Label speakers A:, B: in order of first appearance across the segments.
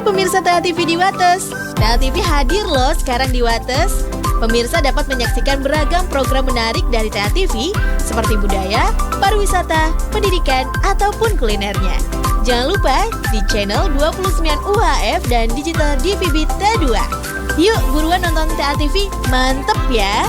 A: pemirsa TA TV di Wates. TA TV hadir loh sekarang di Wates. Pemirsa dapat menyaksikan beragam program menarik dari TA TV seperti budaya, pariwisata, pendidikan, ataupun kulinernya. Jangan lupa di channel 29 UHF dan digital DVB T2. Yuk buruan nonton TA TV, mantep ya!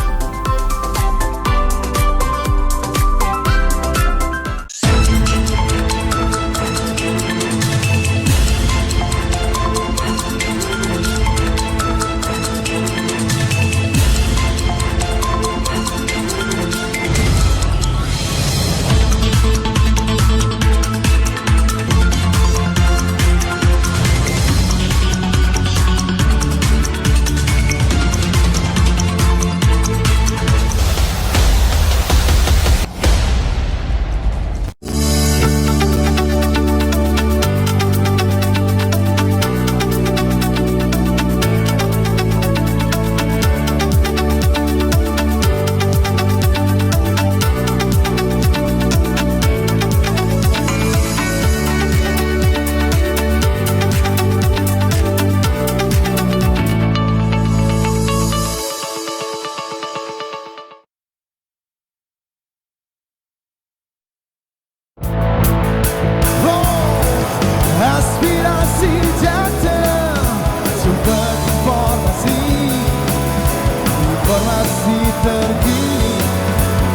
B: Informasi terkini,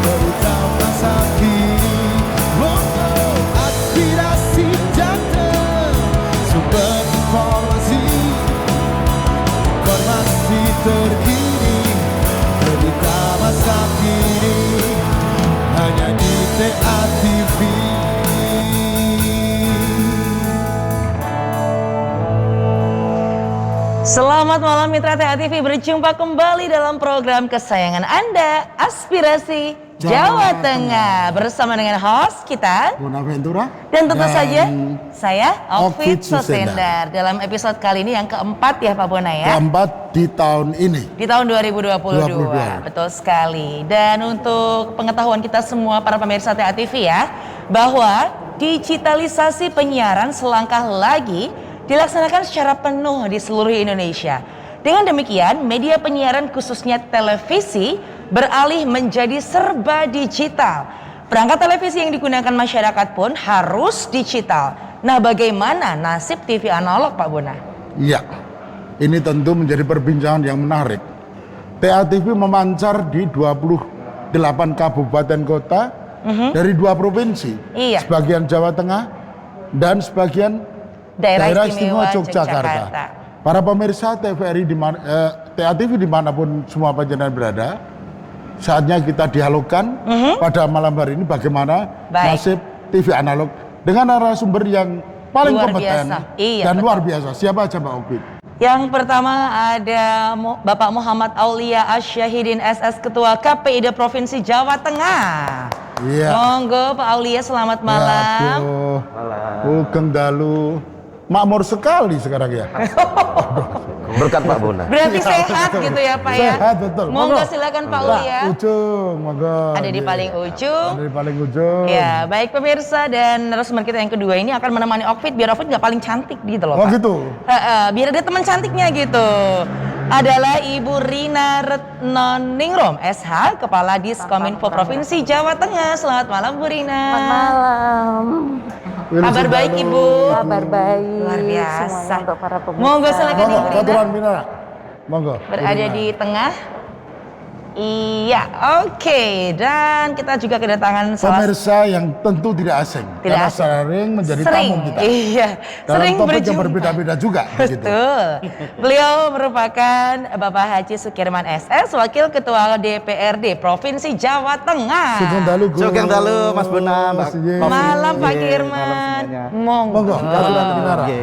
B: berita masa kini, aspirasi jateng, sumber informasi terkini, berita masa kini, hanya di TA TV.
C: Selamat malam mitra TA TV, berjumpa kembali dalam program kesayangan Anda, Aspirasi Jawa Tengah. Bersama dengan host kita,
B: Bonaventura.
C: Dan tentu saja saya, Okvid Susendar. Dalam episode kali ini yang keempat ya Pak Bona ya?
B: Keempat di tahun ini.
C: Di tahun 2022, betul sekali. Dan untuk pengetahuan kita semua para pemirsa TA TV ya, bahwa digitalisasi penyiaran selangkah lagi dilaksanakan secara penuh di seluruh Indonesia. Dengan demikian, media penyiaran khususnya televisi beralih menjadi serba digital. Perangkat televisi yang digunakan masyarakat pun harus digital. Nah, bagaimana nasib TV analog, Pak Bona?
B: Iya, ini tentu menjadi perbincangan yang menarik. TA TV memancar di 28 kabupaten kota dari 2 provinsi.
C: Iya.
B: Sebagian Jawa Tengah dan sebagian Daerah Istimewa Yogyakarta. Para pemirsa TVRI TA TV dimanapun semua panjenengan berada, saatnya kita dialogkan pada malam hari ini bagaimana nasib TV analog dengan narasumber yang paling kompeten dan luar biasa. Siapa aja Pak Okvid?
C: Yang pertama ada Bapak Muhammad Aulia Asyahidin SS, Ketua KPID Provinsi Jawa Tengah.
B: Iya.
C: Monggo Pak Aulia, selamat malam.
B: Malam. Ugeng Dalu. Makmur sekali sekarang ya.
D: Berkat Pak Bona.
C: Berarti sehat gitu ya Pak ya?
B: Sehat betul.
C: Monggo silakan Pak Aulia.
B: Ujung, monggo.
C: Ada di paling ujung.
B: Ada di paling ujung.
C: Ya, baik pemirsa, dan narasumber kita yang kedua ini akan menemani Okvid biar Okvid nggak paling cantik gitu loh Pak.
B: Oh gitu.
C: Biar ada teman cantiknya gitu. Adalah Ibu Rina Retnoningrum, SH, Kepala Diskominfo Provinsi Jawa Tengah. Selamat malam Bu Rina.
E: Selamat malam.
C: Kabar baik Ibu?
E: Kabar baik.
C: Luar biasa.
E: Semuanya untuk para pemirsa.
C: Monggo silakan Ibu Rina.
B: Satuan Mina. Monggo.
C: Berada di tengah. Iya, oke. Dan kita juga kedatangan
B: pemirsa yang tentu tidak asing. Karena sering menjadi tamu kita.
C: Iya,
B: dalam
C: sering
B: topik
C: berjumpa.
B: yang berbeda-beda juga.
C: Betul. Beliau merupakan Bapak Haji Sukirman SS, Wakil Ketua DPRD Provinsi Jawa Tengah.
B: Sugeng Dalu,
D: Sugeng Dalu, Mas Bona, Mbak.
C: Malam Pak
D: Nggih,
C: Kirman.
D: malam semuanya.
C: Monggo.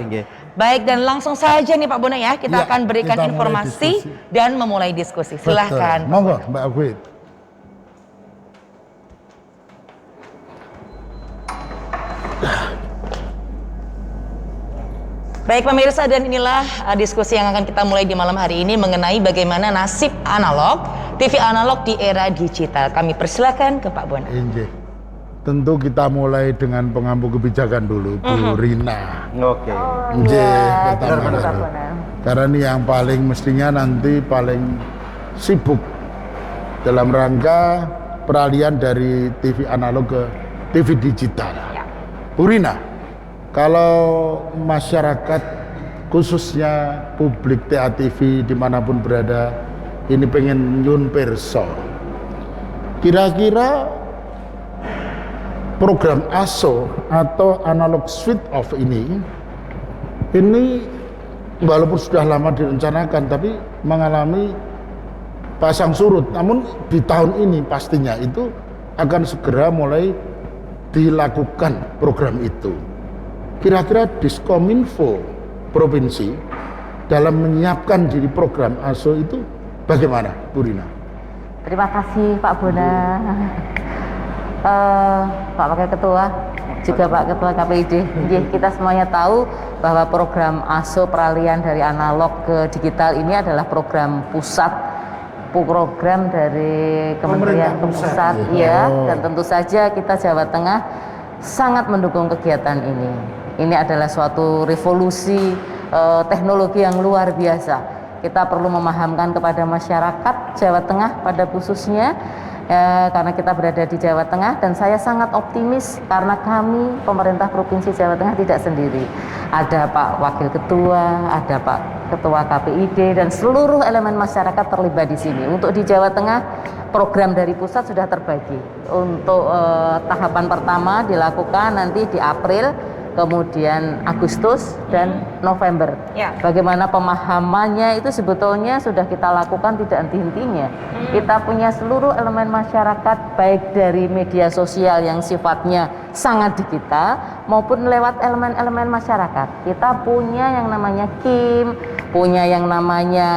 D: Nggih.
C: Baik, dan langsung saja nih Pak Bona ya, kita akan berikan
B: kita mulai
C: informasi
B: diskusi.
C: dan memulai diskusi. Silahkan.
B: Betul. Monggo Mbak Okvid.
C: Baik pemirsa, dan inilah diskusi yang akan kita mulai di malam hari ini mengenai bagaimana nasib analog, TV analog di era digital. Kami persilakan ke Pak Bona.
B: Injih. tentu kita mulai dengan pengampu kebijakan dulu, Bu Rina.
D: Oke.
B: Pertama kali. Karena ini yang paling mestinya nanti paling sibuk dalam rangka peralihan dari TV analog ke TV digital. Bu Rina, kalau masyarakat khususnya publik TATV dimanapun berada ini pengen nyun perso, kira-kira program ASO atau analog switch off ini walaupun sudah lama direncanakan tapi mengalami pasang surut, namun di tahun ini pastinya itu akan segera mulai dilakukan program itu. Kira-kira Diskominfo provinsi dalam menyiapkan diri program ASO itu bagaimana, Bu Rina?
E: Terima kasih Pak Bona, Pak Wakil Ketua, juga Pak Ketua KPID. Kita semuanya tahu bahwa program ASO peralihan dari analog ke digital ini adalah program pusat, program dari Kementerian Pusat, ya. Dan tentu saja kita Jawa Tengah sangat mendukung kegiatan ini. Ini adalah suatu revolusi teknologi yang luar biasa. Kita perlu memahamkan kepada masyarakat Jawa Tengah pada khususnya, karena kita berada di Jawa Tengah, dan saya sangat optimis karena kami pemerintah Provinsi Jawa Tengah tidak sendiri. Ada Pak Wakil Ketua, ada Pak Ketua KPID, dan seluruh elemen masyarakat terlibat di sini. Untuk di Jawa Tengah, program dari pusat sudah terbagi. Untuk tahapan pertama dilakukan nanti di April, kemudian Agustus dan November. Bagaimana pemahamannya itu sebetulnya sudah kita lakukan tidak henti-hentinya. Kita punya seluruh elemen masyarakat, baik dari media sosial yang sifatnya sangat digital maupun lewat elemen-elemen masyarakat. Kita punya yang namanya KIM, punya yang namanya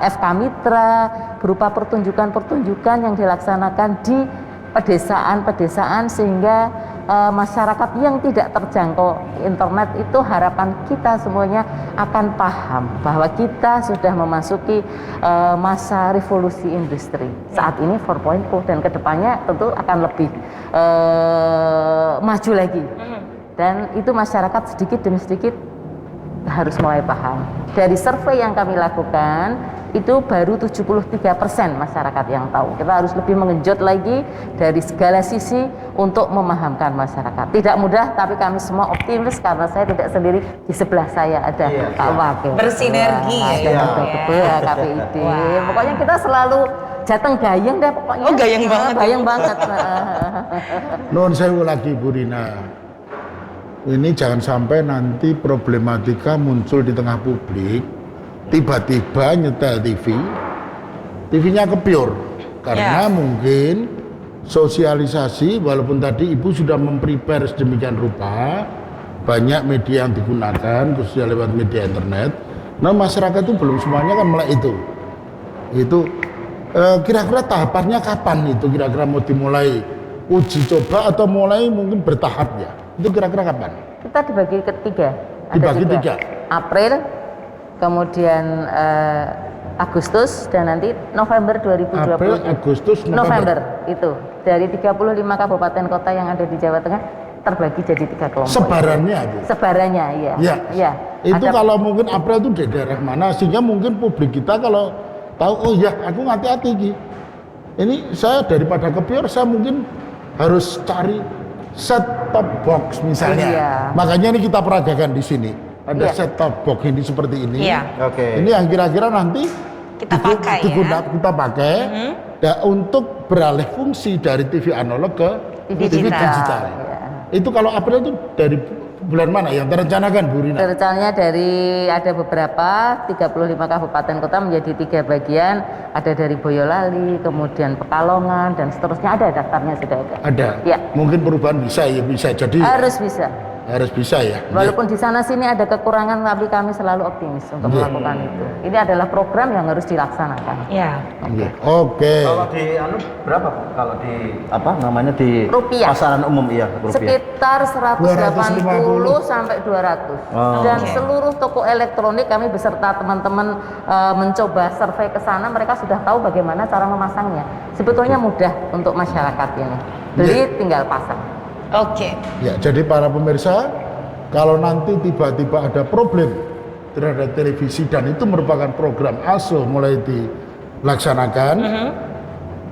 E: FK Mitra, berupa pertunjukan-pertunjukan yang dilaksanakan di pedesaan-pedesaan sehingga masyarakat yang tidak terjangkau internet itu harapan kita semuanya akan paham bahwa kita sudah memasuki masa revolusi industri. Saat ini 4.0 dan kedepannya tentu akan lebih maju lagi. Dan itu masyarakat sedikit demi sedikit harus mulai paham. Dari survei yang kami lakukan, itu baru 73% masyarakat yang tahu. Kita harus lebih mengenjot lagi dari segala sisi untuk memahamkan masyarakat. Tidak mudah, tapi kami semua optimis karena saya tidak sendiri. Di sebelah saya ada Pak Wakil.
C: Bersinergi.
E: Ada Ketua KPID. Pokoknya kita selalu jateng gayeng deh pokoknya.
C: Oh, gayeng banget.
E: Gayeng banget.
B: Nuhun sewu lagi Bu Rina. Ini jangan sampai nanti problematika muncul di tengah publik, tiba-tiba nyetel TV-nya kepiur karena mungkin sosialisasi, walaupun tadi Ibu sudah memprepare sedemikian rupa, banyak media yang digunakan khususnya lewat media internet. Nah, masyarakat itu belum semuanya kan melek itu. Kira-kira tahapannya kapan itu? Kira-kira mau dimulai uji coba atau mulai mungkin bertahap ya? Itu kira-kira kapan?
E: Kita dibagi ketiga.
B: Dibagi tiga.
E: April, kemudian Agustus, dan nanti November 2020.
B: April, Agustus,
E: November itu dari 35 kabupaten kota yang ada di Jawa Tengah terbagi jadi 3 kelompok.
B: Sebarannya itu.
E: Sebarannya, iya.
B: Ya. Itu kalau mungkin April itu di daerah mana, sehingga mungkin publik kita kalau tahu, oh ya, aku hati-hati Ki. Ini saya daripada kepiur, saya mungkin harus cari set top box misalnya.
E: Iya.
B: Makanya ini kita peragakan di sini. Ada set top box ini seperti ini.
D: Oke.
B: Ini yang kira-kira nanti
C: kita pakai
B: kita pakai untuk beralih fungsi dari TV analog ke TV digital. Itu kalau April itu dari bulan mana yang terencanakan Bu Rina?
E: Rencananya dari ada beberapa 35 kabupaten kota menjadi 3 bagian, ada dari Boyolali, kemudian Pekalongan, dan seterusnya. Ada daftarnya sudah ada.
B: Ada.
E: Ya.
B: Mungkin perubahan bisa jadi. Harus bisa ya.
E: Walaupun di sana sini ada kekurangan, tapi kami selalu optimis untuk melakukan itu. Ini adalah program yang harus dilaksanakan.
C: Ya.
B: Oke.
D: Kalau di berapa? Kalau di di
E: rupiah.
D: Pasaran umum rupiah.
E: Sekitar 180 sampai 200. Dan seluruh toko elektronik kami beserta teman-teman mencoba survei ke sana, mereka sudah tahu bagaimana cara memasangnya. Sebetulnya mudah untuk masyarakat ini. beli tinggal pasang.
C: Oke.
B: Ya, jadi para pemirsa, kalau nanti tiba-tiba ada problem terhadap televisi dan itu merupakan program ASO mulai dilaksanakan,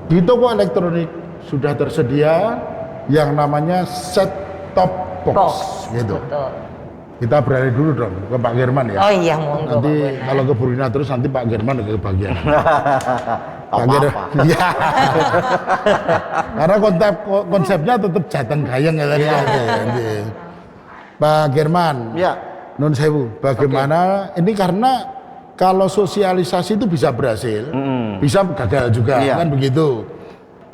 B: di toko elektronik sudah tersedia yang namanya set top box, gitu.
E: Betul.
B: Kita beralih dulu dong ke Pak German ya.
C: Oh iya, monggo.
B: Nanti
C: Pak Buna.
B: kalau ke Burina terus nanti Pak German ke bagian. Pak
D: Apa-apa.
B: Iya. Karena konsepnya tetap jateng gayeng ya tadi. Pak German.
D: Ya.
B: Nun sewu, bagaimana ini karena kalau sosialisasi itu bisa berhasil, bisa gagal juga,
D: Iya.
B: kan begitu.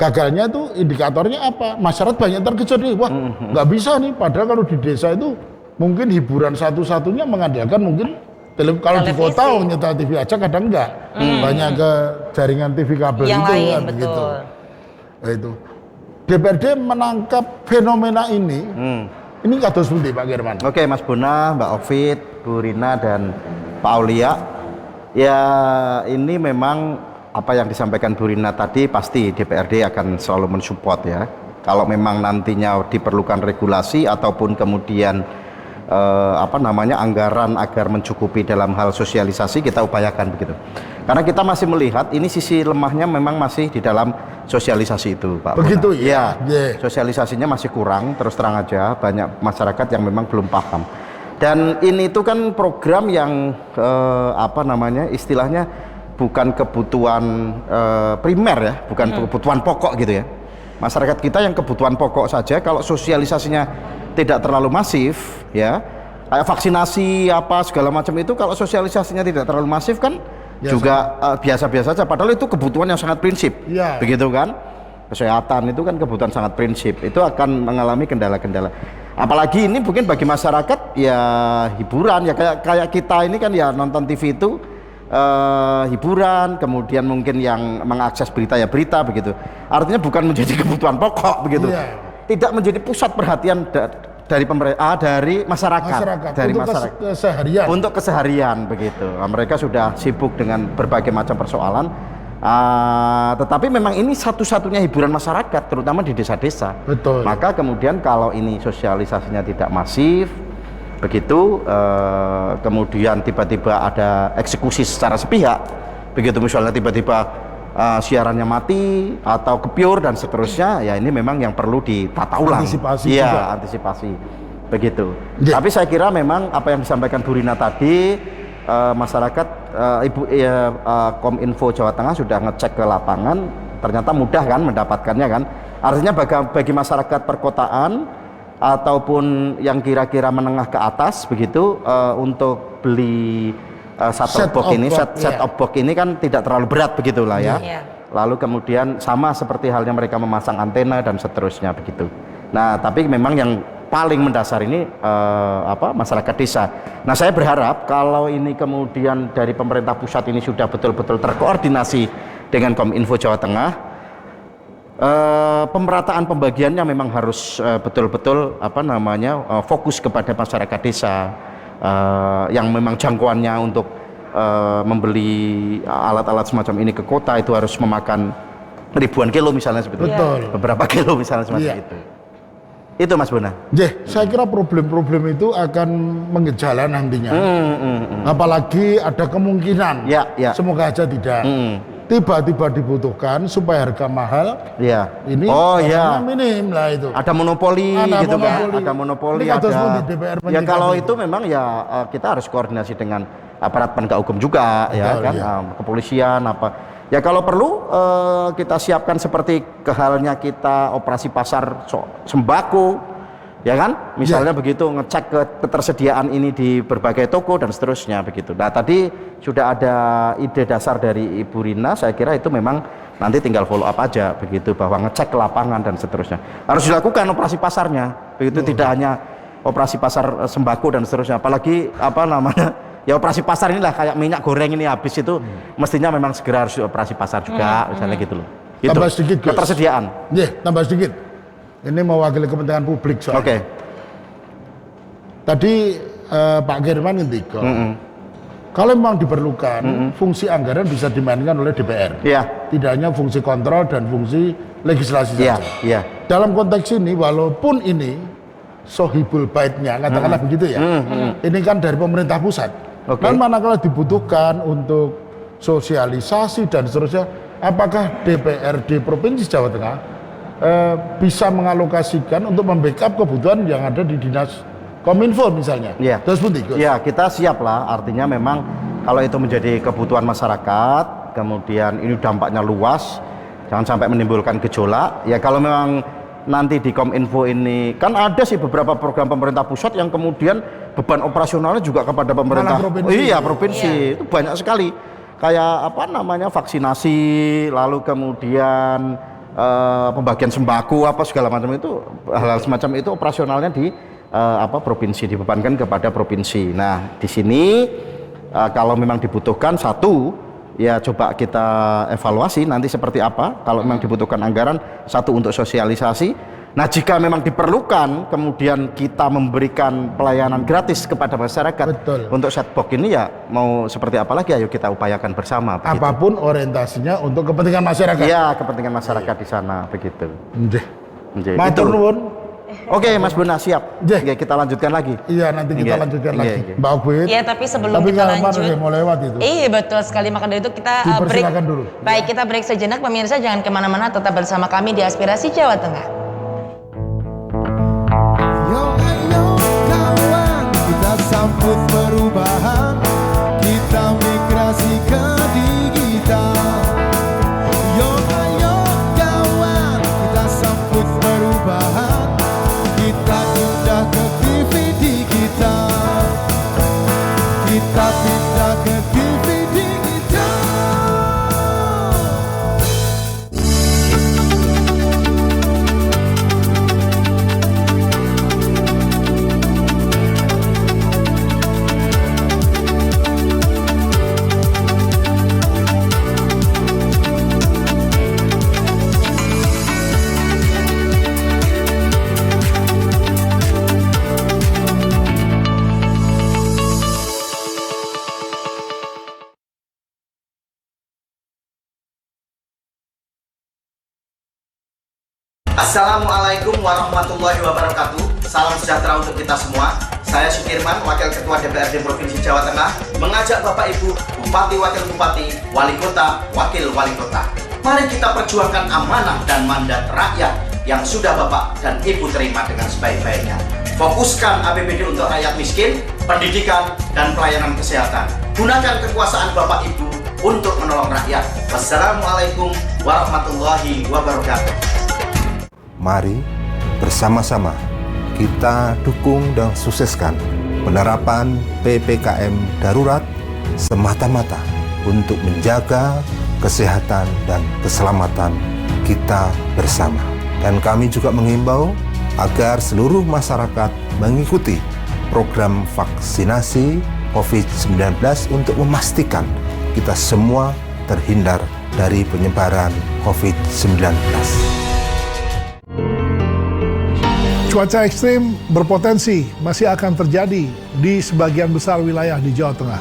B: Gagalnya tuh indikatornya apa? Masyarakat banyak terkejut nih, wah nggak bisa nih. Padahal kalau di desa itu mungkin hiburan satu-satunya mengandalkan mungkin kalau di
C: Televisi.
B: kota nyetel TV aja kadang enggak, banyak ke jaringan TV kabel
C: Yang
B: itu
C: lain,
B: kan
C: betul.
B: begitu. Nah, itu DPRD menangkap fenomena ini. Ini kados pundi Pak German?
D: Oke, Mas Buna, Mbak Ovid, Bu Rina, dan Pak Aulia. Ya, ini memang apa yang disampaikan Bu Rina tadi pasti DPRD akan selalu mensupport ya. Kalau memang nantinya diperlukan regulasi ataupun kemudian anggaran agar mencukupi dalam hal sosialisasi, kita upayakan begitu. Karena kita masih melihat ini sisi lemahnya memang masih di dalam sosialisasi itu, Pak.
B: Begitu
D: Buna.
B: ya?
D: Iya. Sosialisasinya masih kurang, terus terang aja banyak masyarakat yang memang belum paham. Dan ini itu kan program yang istilahnya bukan kebutuhan primer ya, bukan kebutuhan pokok gitu ya. Masyarakat kita yang kebutuhan pokok saja kalau sosialisasinya tidak terlalu masif ya, kayak vaksinasi apa segala macam itu kalau sosialisasinya tidak terlalu masif kan juga biasa-biasa saja, padahal itu kebutuhan yang sangat prinsip.
B: Ya.
D: Begitu kan? Kesehatan itu kan kebutuhan sangat prinsip, itu akan mengalami kendala-kendala. Apalagi ini mungkin bagi masyarakat ya hiburan ya, kayak kita ini kan ya nonton TV itu hiburan, kemudian mungkin yang mengakses berita ya berita begitu. Artinya bukan menjadi kebutuhan pokok begitu.
B: Iya.
D: Tidak menjadi pusat perhatian dari pemerintah, dari masyarakat, dari
B: untuk
D: masyarakat
B: keseharian.
D: untuk keseharian begitu. Nah, mereka sudah sibuk dengan berbagai macam persoalan. Tetapi memang ini satu-satunya hiburan masyarakat, terutama di desa-desa.
B: Betul.
D: Maka kemudian kalau ini sosialisasinya tidak masif, begitu, kemudian tiba-tiba ada eksekusi secara sepihak, begitu misalnya tiba-tiba siarannya mati atau kepiur dan seterusnya, ya ini memang yang perlu ditata ulang.
B: Antisipasi
D: Iya,
B: juga.
D: antisipasi, begitu.
B: Ya.
D: Tapi saya kira memang apa yang disampaikan Bu Rina tadi, masyarakat Kominfo Jawa Tengah sudah ngecek ke lapangan, ternyata mudah kan mendapatkannya kan. Artinya bagi masyarakat perkotaan ataupun yang kira-kira menengah ke atas begitu, untuk beli set top box ini kan tidak terlalu berat begitulah ya.
C: Iya.
D: Lalu kemudian sama seperti halnya mereka memasang antena dan seterusnya begitu. Nah, tapi memang yang paling mendasar ini masyarakat desa. Nah, saya berharap kalau ini kemudian dari pemerintah pusat ini sudah betul-betul terkoordinasi dengan Kominfo Jawa Tengah, pemerataan pembagiannya memang harus betul-betul fokus kepada masyarakat desa, yang memang jangkauannya untuk membeli alat-alat semacam ini ke kota itu harus memakan ribuan kilo misalnya seperti itu.
B: Betul.
D: Beberapa kilo misalnya semacam itu. Itu Mas Buna.
B: Saya kira problem-problem itu akan mengejala nantinya. Apalagi ada kemungkinan,
D: Ya.
B: semoga aja tidak, tiba-tiba dibutuhkan supaya harga mahal.
D: Iya.
B: Ini
D: ya.
B: minim lah itu.
D: Ada monopoli
B: Ada
D: gitu
B: monopoli.
D: kan. Ada monopoli,
B: Ini kados
D: ada.
B: pun di DPR
D: Ya
B: menyikapi
D: kalau
B: itu.
D: itu memang ya kita harus koordinasi dengan aparat penegak hukum juga.
B: Betul,
D: Ya kan,
B: iya.
D: kepolisian apa. Ya kalau perlu kita siapkan seperti kehalnya kita operasi pasar sembako, ya kan? Misalnya begitu, ngecek ketersediaan ini di berbagai toko dan seterusnya begitu. Nah, tadi sudah ada ide dasar dari Ibu Rina, saya kira itu memang nanti tinggal follow up aja begitu, bahwa ngecek ke lapangan dan seterusnya. Harus dilakukan operasi pasarnya, begitu, tidak hanya operasi pasar sembako dan seterusnya. Apalagi ya operasi pasar inilah kayak minyak goreng ini habis itu mestinya memang segera harus operasi pasar juga, misalnya gitu loh. Gitu.
B: Tambah sedikit, Gus.
D: Ketersediaan.
B: Tambah sedikit. Ini mewakili kepentingan publik soalnya.
D: Oke.
B: Tadi Pak German ngendika, kalau memang diperlukan, fungsi anggaran bisa dimainkan oleh DPR.
D: Iya.
B: Tidak hanya fungsi kontrol dan fungsi legislasi
D: Iya,
B: saja.
D: iya.
B: dalam konteks ini walaupun ini sohibul baitnya, katakanlah begitu ya, ini kan dari pemerintah pusat. Dan manakala dibutuhkan untuk sosialisasi dan seterusnya, apakah DPRD Provinsi Jawa Tengah bisa mengalokasikan untuk membackup kebutuhan yang ada di dinas Kominfo misalnya? Terus putih.
D: Ya, kita siap lah. Artinya memang kalau itu menjadi kebutuhan masyarakat, kemudian ini dampaknya luas, jangan sampai menimbulkan gejolak. Ya kalau memang nanti di Kominfo ini kan ada sih beberapa program pemerintah pusat yang kemudian beban operasionalnya juga kepada pemerintah provinsi. Itu banyak sekali, kayak apa namanya vaksinasi, lalu kemudian pembagian sembako apa segala macam itu, hal-hal semacam itu operasionalnya di provinsi, dibebankan kepada provinsi. Nah di sini kalau memang dibutuhkan satu, ya coba kita evaluasi nanti seperti apa. Kalau memang dibutuhkan anggaran, satu untuk sosialisasi. Nah jika memang diperlukan kemudian kita memberikan pelayanan gratis kepada masyarakat untuk set box ini, ya mau seperti apa lagi, ayo kita upayakan bersama.
B: Apapun orientasinya untuk kepentingan masyarakat.
D: Iya, kepentingan masyarakat di sana begitu.
B: Matur nuwun.
D: Oke, Mas Buna siap. Oke, kita lanjutkan lagi.
B: Iya, nanti kita lanjutkan lagi. Mbak Ogwit.
C: Iya, tapi sebelum kita lanjut,
B: mau lewat itu.
C: Iya, betul sekali. Maka dari itu kita break
B: dulu.
C: Baik, kita break sejenak. Pemirsa jangan kemana-mana, tetap bersama kami di Aspirasi Jawa Tengah.
F: Yo, ayo kawan, kita sambut perubahan, kita migrasi ke digital. Yo, ayo kawan, kita sambut perubahan, kita pindah ke TV digital, kita pindah ke TV digital.
D: Assalamualaikum warahmatullahi wabarakatuh. Salam sejahtera untuk kita semua. Saya Sudirman, Wakil Ketua DPRD Provinsi Jawa Tengah, mengajak Bapak Ibu Bupati, Wakil Bupati, Wali Kota, Wakil Wali Kota. Mari kita perjuangkan amanah dan mandat rakyat yang sudah Bapak dan Ibu terima dengan sebaik-baiknya. Fokuskan APBD untuk rakyat miskin, pendidikan, dan pelayanan kesehatan. Gunakan kekuasaan Bapak Ibu untuk menolong rakyat. Wassalamualaikum warahmatullahi wabarakatuh.
F: Mari bersama-sama kita dukung dan sukseskan penerapan PPKM darurat semata-mata untuk menjaga kesehatan dan keselamatan kita bersama. Dan kami juga mengimbau agar seluruh masyarakat mengikuti program vaksinasi COVID-19 untuk memastikan kita semua terhindar dari penyebaran COVID-19.
G: Cuaca ekstrim berpotensi masih akan terjadi di sebagian besar wilayah di Jawa Tengah.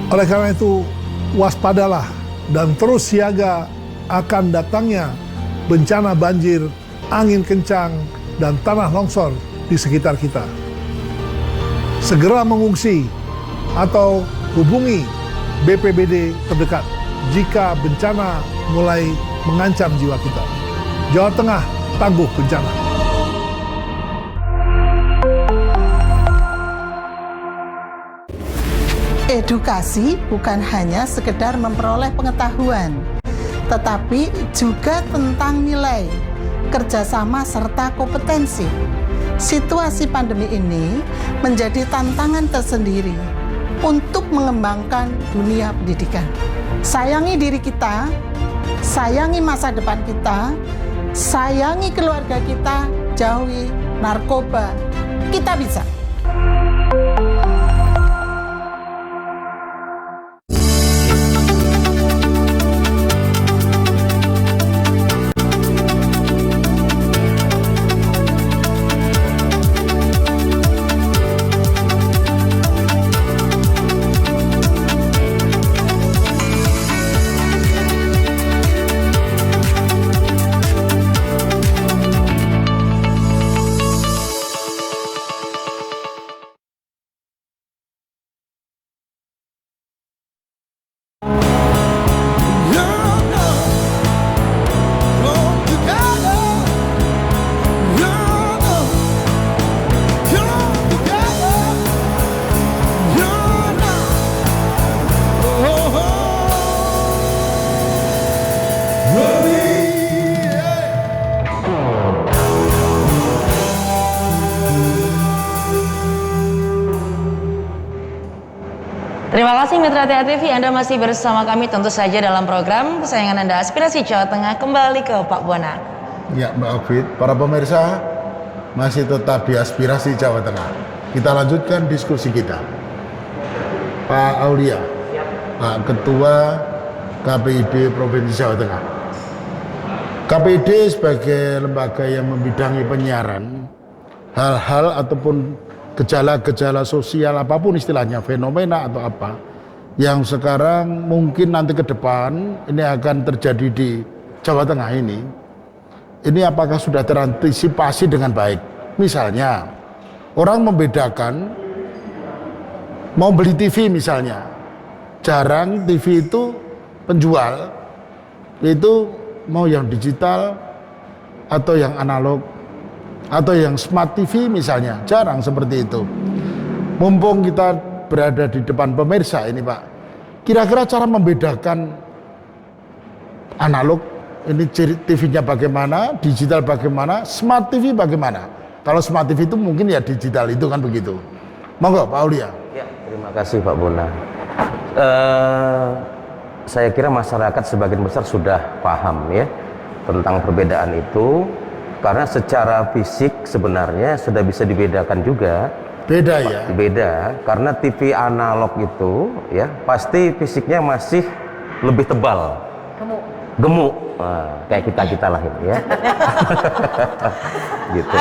G: Oleh karena itu, waspadalah dan terus siaga akan datangnya bencana banjir, angin kencang, dan tanah longsor di sekitar kita. Segera mengungsi atau hubungi BPBD terdekat jika bencana mulai mengancam jiwa kita. Jawa Tengah tangguh bencana.
H: Edukasi bukan hanya sekedar memperoleh pengetahuan, tetapi juga tentang nilai, kerjasama, serta kompetensi. Situasi pandemi ini menjadi tantangan tersendiri untuk mengembangkan dunia pendidikan. Sayangi diri kita, sayangi masa depan kita, sayangi keluarga kita, jauhi narkoba. Kita bisa.
C: Terima kasih Mitra TA TV, Anda masih bersama kami tentu saja dalam program kesayangan Anda Aspirasi Jawa Tengah. Kembali ke Pak Buana.
B: Ya Mbak Okvid, para pemirsa masih tetap di Aspirasi Jawa Tengah. Kita lanjutkan diskusi kita. Pak Aulia, Pak Ketua KPID Provinsi Jawa Tengah. KPID sebagai lembaga yang membidangi penyiaran, hal-hal ataupun gejala-gejala sosial apapun istilahnya, fenomena atau apa yang sekarang mungkin nanti ke depan ini akan terjadi di Jawa Tengah ini apakah sudah terantisipasi dengan baik? Misalnya orang membedakan mau beli TV misalnya, jarang TV itu penjual itu mau yang digital atau yang analog atau yang smart TV misalnya, jarang seperti itu. Mumpung kita berada di depan pemirsa ini Pak, kira-kira cara membedakan analog ini TV-nya bagaimana, digital bagaimana, smart TV bagaimana? Kalau smart TV itu mungkin ya digital itu kan begitu. Monggo Pak Aulia.
I: Ya, terima kasih Pak Buna. Saya kira masyarakat sebagian besar sudah paham ya tentang perbedaan itu. Karena secara fisik sebenarnya sudah bisa dibedakan juga.
B: Beda ya?
I: Beda, karena TV analog itu ya pasti fisiknya masih lebih tebal. Gemuk. Nah, kayak kita lah ini ya. Gitu.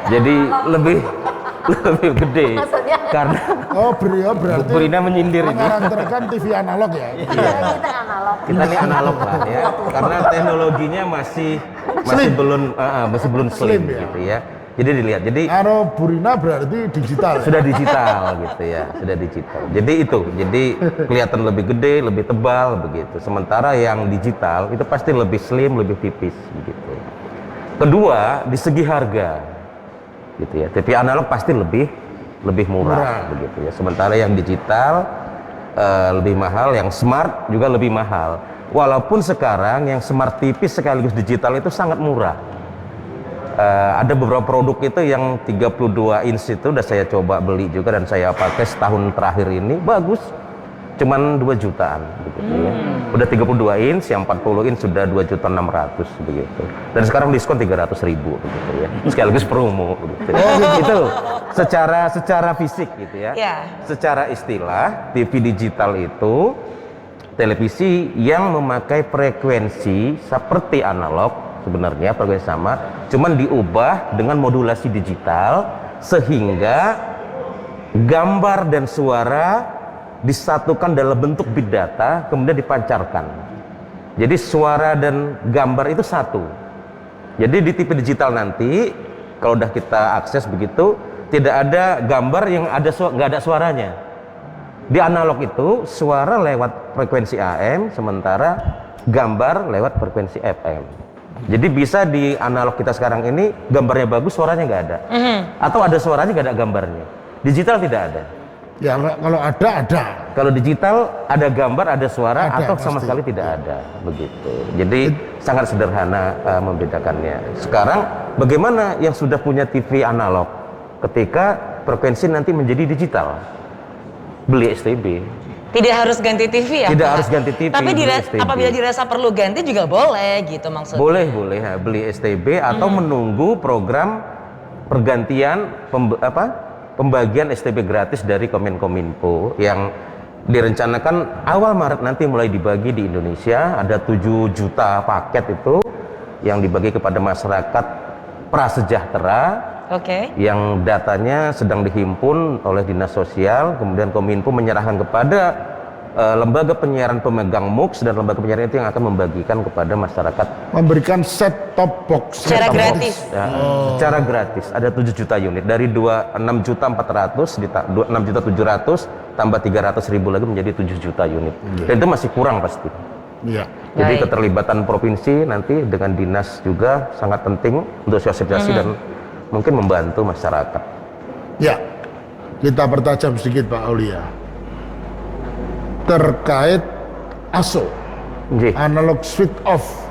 I: Jadi lebih gede. Maksudnya? Karena
B: berarti
I: Burina menyindir ini.
B: Mengkarakterkan TV analog ya?
I: Iya. Kita ini analog lah ya. Karena teknologinya masih belum slim
B: ya?
I: gitu ya. Jadi dilihat. Jadi
B: kalau Burina berarti digital.
I: Sudah digital gitu ya, sudah digital. Jadi itu, jadi kelihatan lebih gede, lebih tebal begitu. Sementara yang digital itu pasti lebih slim, lebih tipis begitu. Kedua, di segi harga. Gitu ya. TV analog pasti lebih murah begitu ya. Sementara yang digital lebih mahal, yang smart juga lebih mahal. Walaupun sekarang yang smart TV sekaligus digital itu sangat murah. Ada beberapa produk itu yang 32 inch itu udah saya coba beli juga dan saya pakai setahun terakhir ini, bagus. Cuman 2 jutaan begitu ya. Udah 32 inch, yang 40 inch sudah 2.600.000 begitu. Dan sekarang diskon 300.000 begitu ya. Sekaligus promo begitu. Itu secara fisik gitu ya. Secara istilah TV digital itu televisi yang memakai frekuensi seperti analog, sebenarnya frekuensi sama, cuman diubah dengan modulasi digital sehingga gambar dan suara disatukan dalam bentuk bit data kemudian dipancarkan. Jadi suara dan gambar itu satu. Jadi di TV digital nanti kalau udah kita akses begitu tidak ada gambar yang nggak ada suaranya. Di analog itu suara lewat frekuensi AM, sementara gambar lewat frekuensi FM. Jadi bisa di analog kita sekarang ini gambarnya bagus, suaranya nggak ada. Atau ada suaranya nggak ada gambarnya. Digital tidak ada.
B: Ya kalau ada.
I: Kalau digital ada gambar, ada suara, atau sama sekali tidak ada begitu. Jadi sangat sederhana membedakannya. Sekarang bagaimana yang sudah punya TV analog ketika frekuensi nanti menjadi digital? Beli STB.
C: Tidak harus ganti TV ya?
I: Tidak harus ganti TV.
C: Tapi apabila dirasa perlu ganti juga boleh gitu maksudnya?
I: Boleh ya, beli STB atau menunggu program pergantian pembagian STB gratis dari Kominfo yang direncanakan awal Maret nanti mulai dibagi di Indonesia. Ada 7 juta paket itu yang dibagi kepada masyarakat prasejahtera. Yang datanya sedang dihimpun oleh Dinas Sosial, kemudian Kominfo menyerahkan kepada lembaga penyiaran pemegang MUX dan lembaga penyiaran itu yang akan membagikan kepada masyarakat.
B: Memberikan set top box
C: secara gratis.
I: Ya, secara gratis. Ada 7 juta unit dari 6.400.000 6.700.000 tambah 300.000 lagi menjadi 7 juta unit. Dan itu masih kurang pasti. Jadi keterlibatan provinsi nanti dengan dinas juga sangat penting untuk sosialisasi dan mungkin membantu masyarakat.
B: Ya, kita pertajam sedikit Pak Aulia terkait ASO, analog switch off,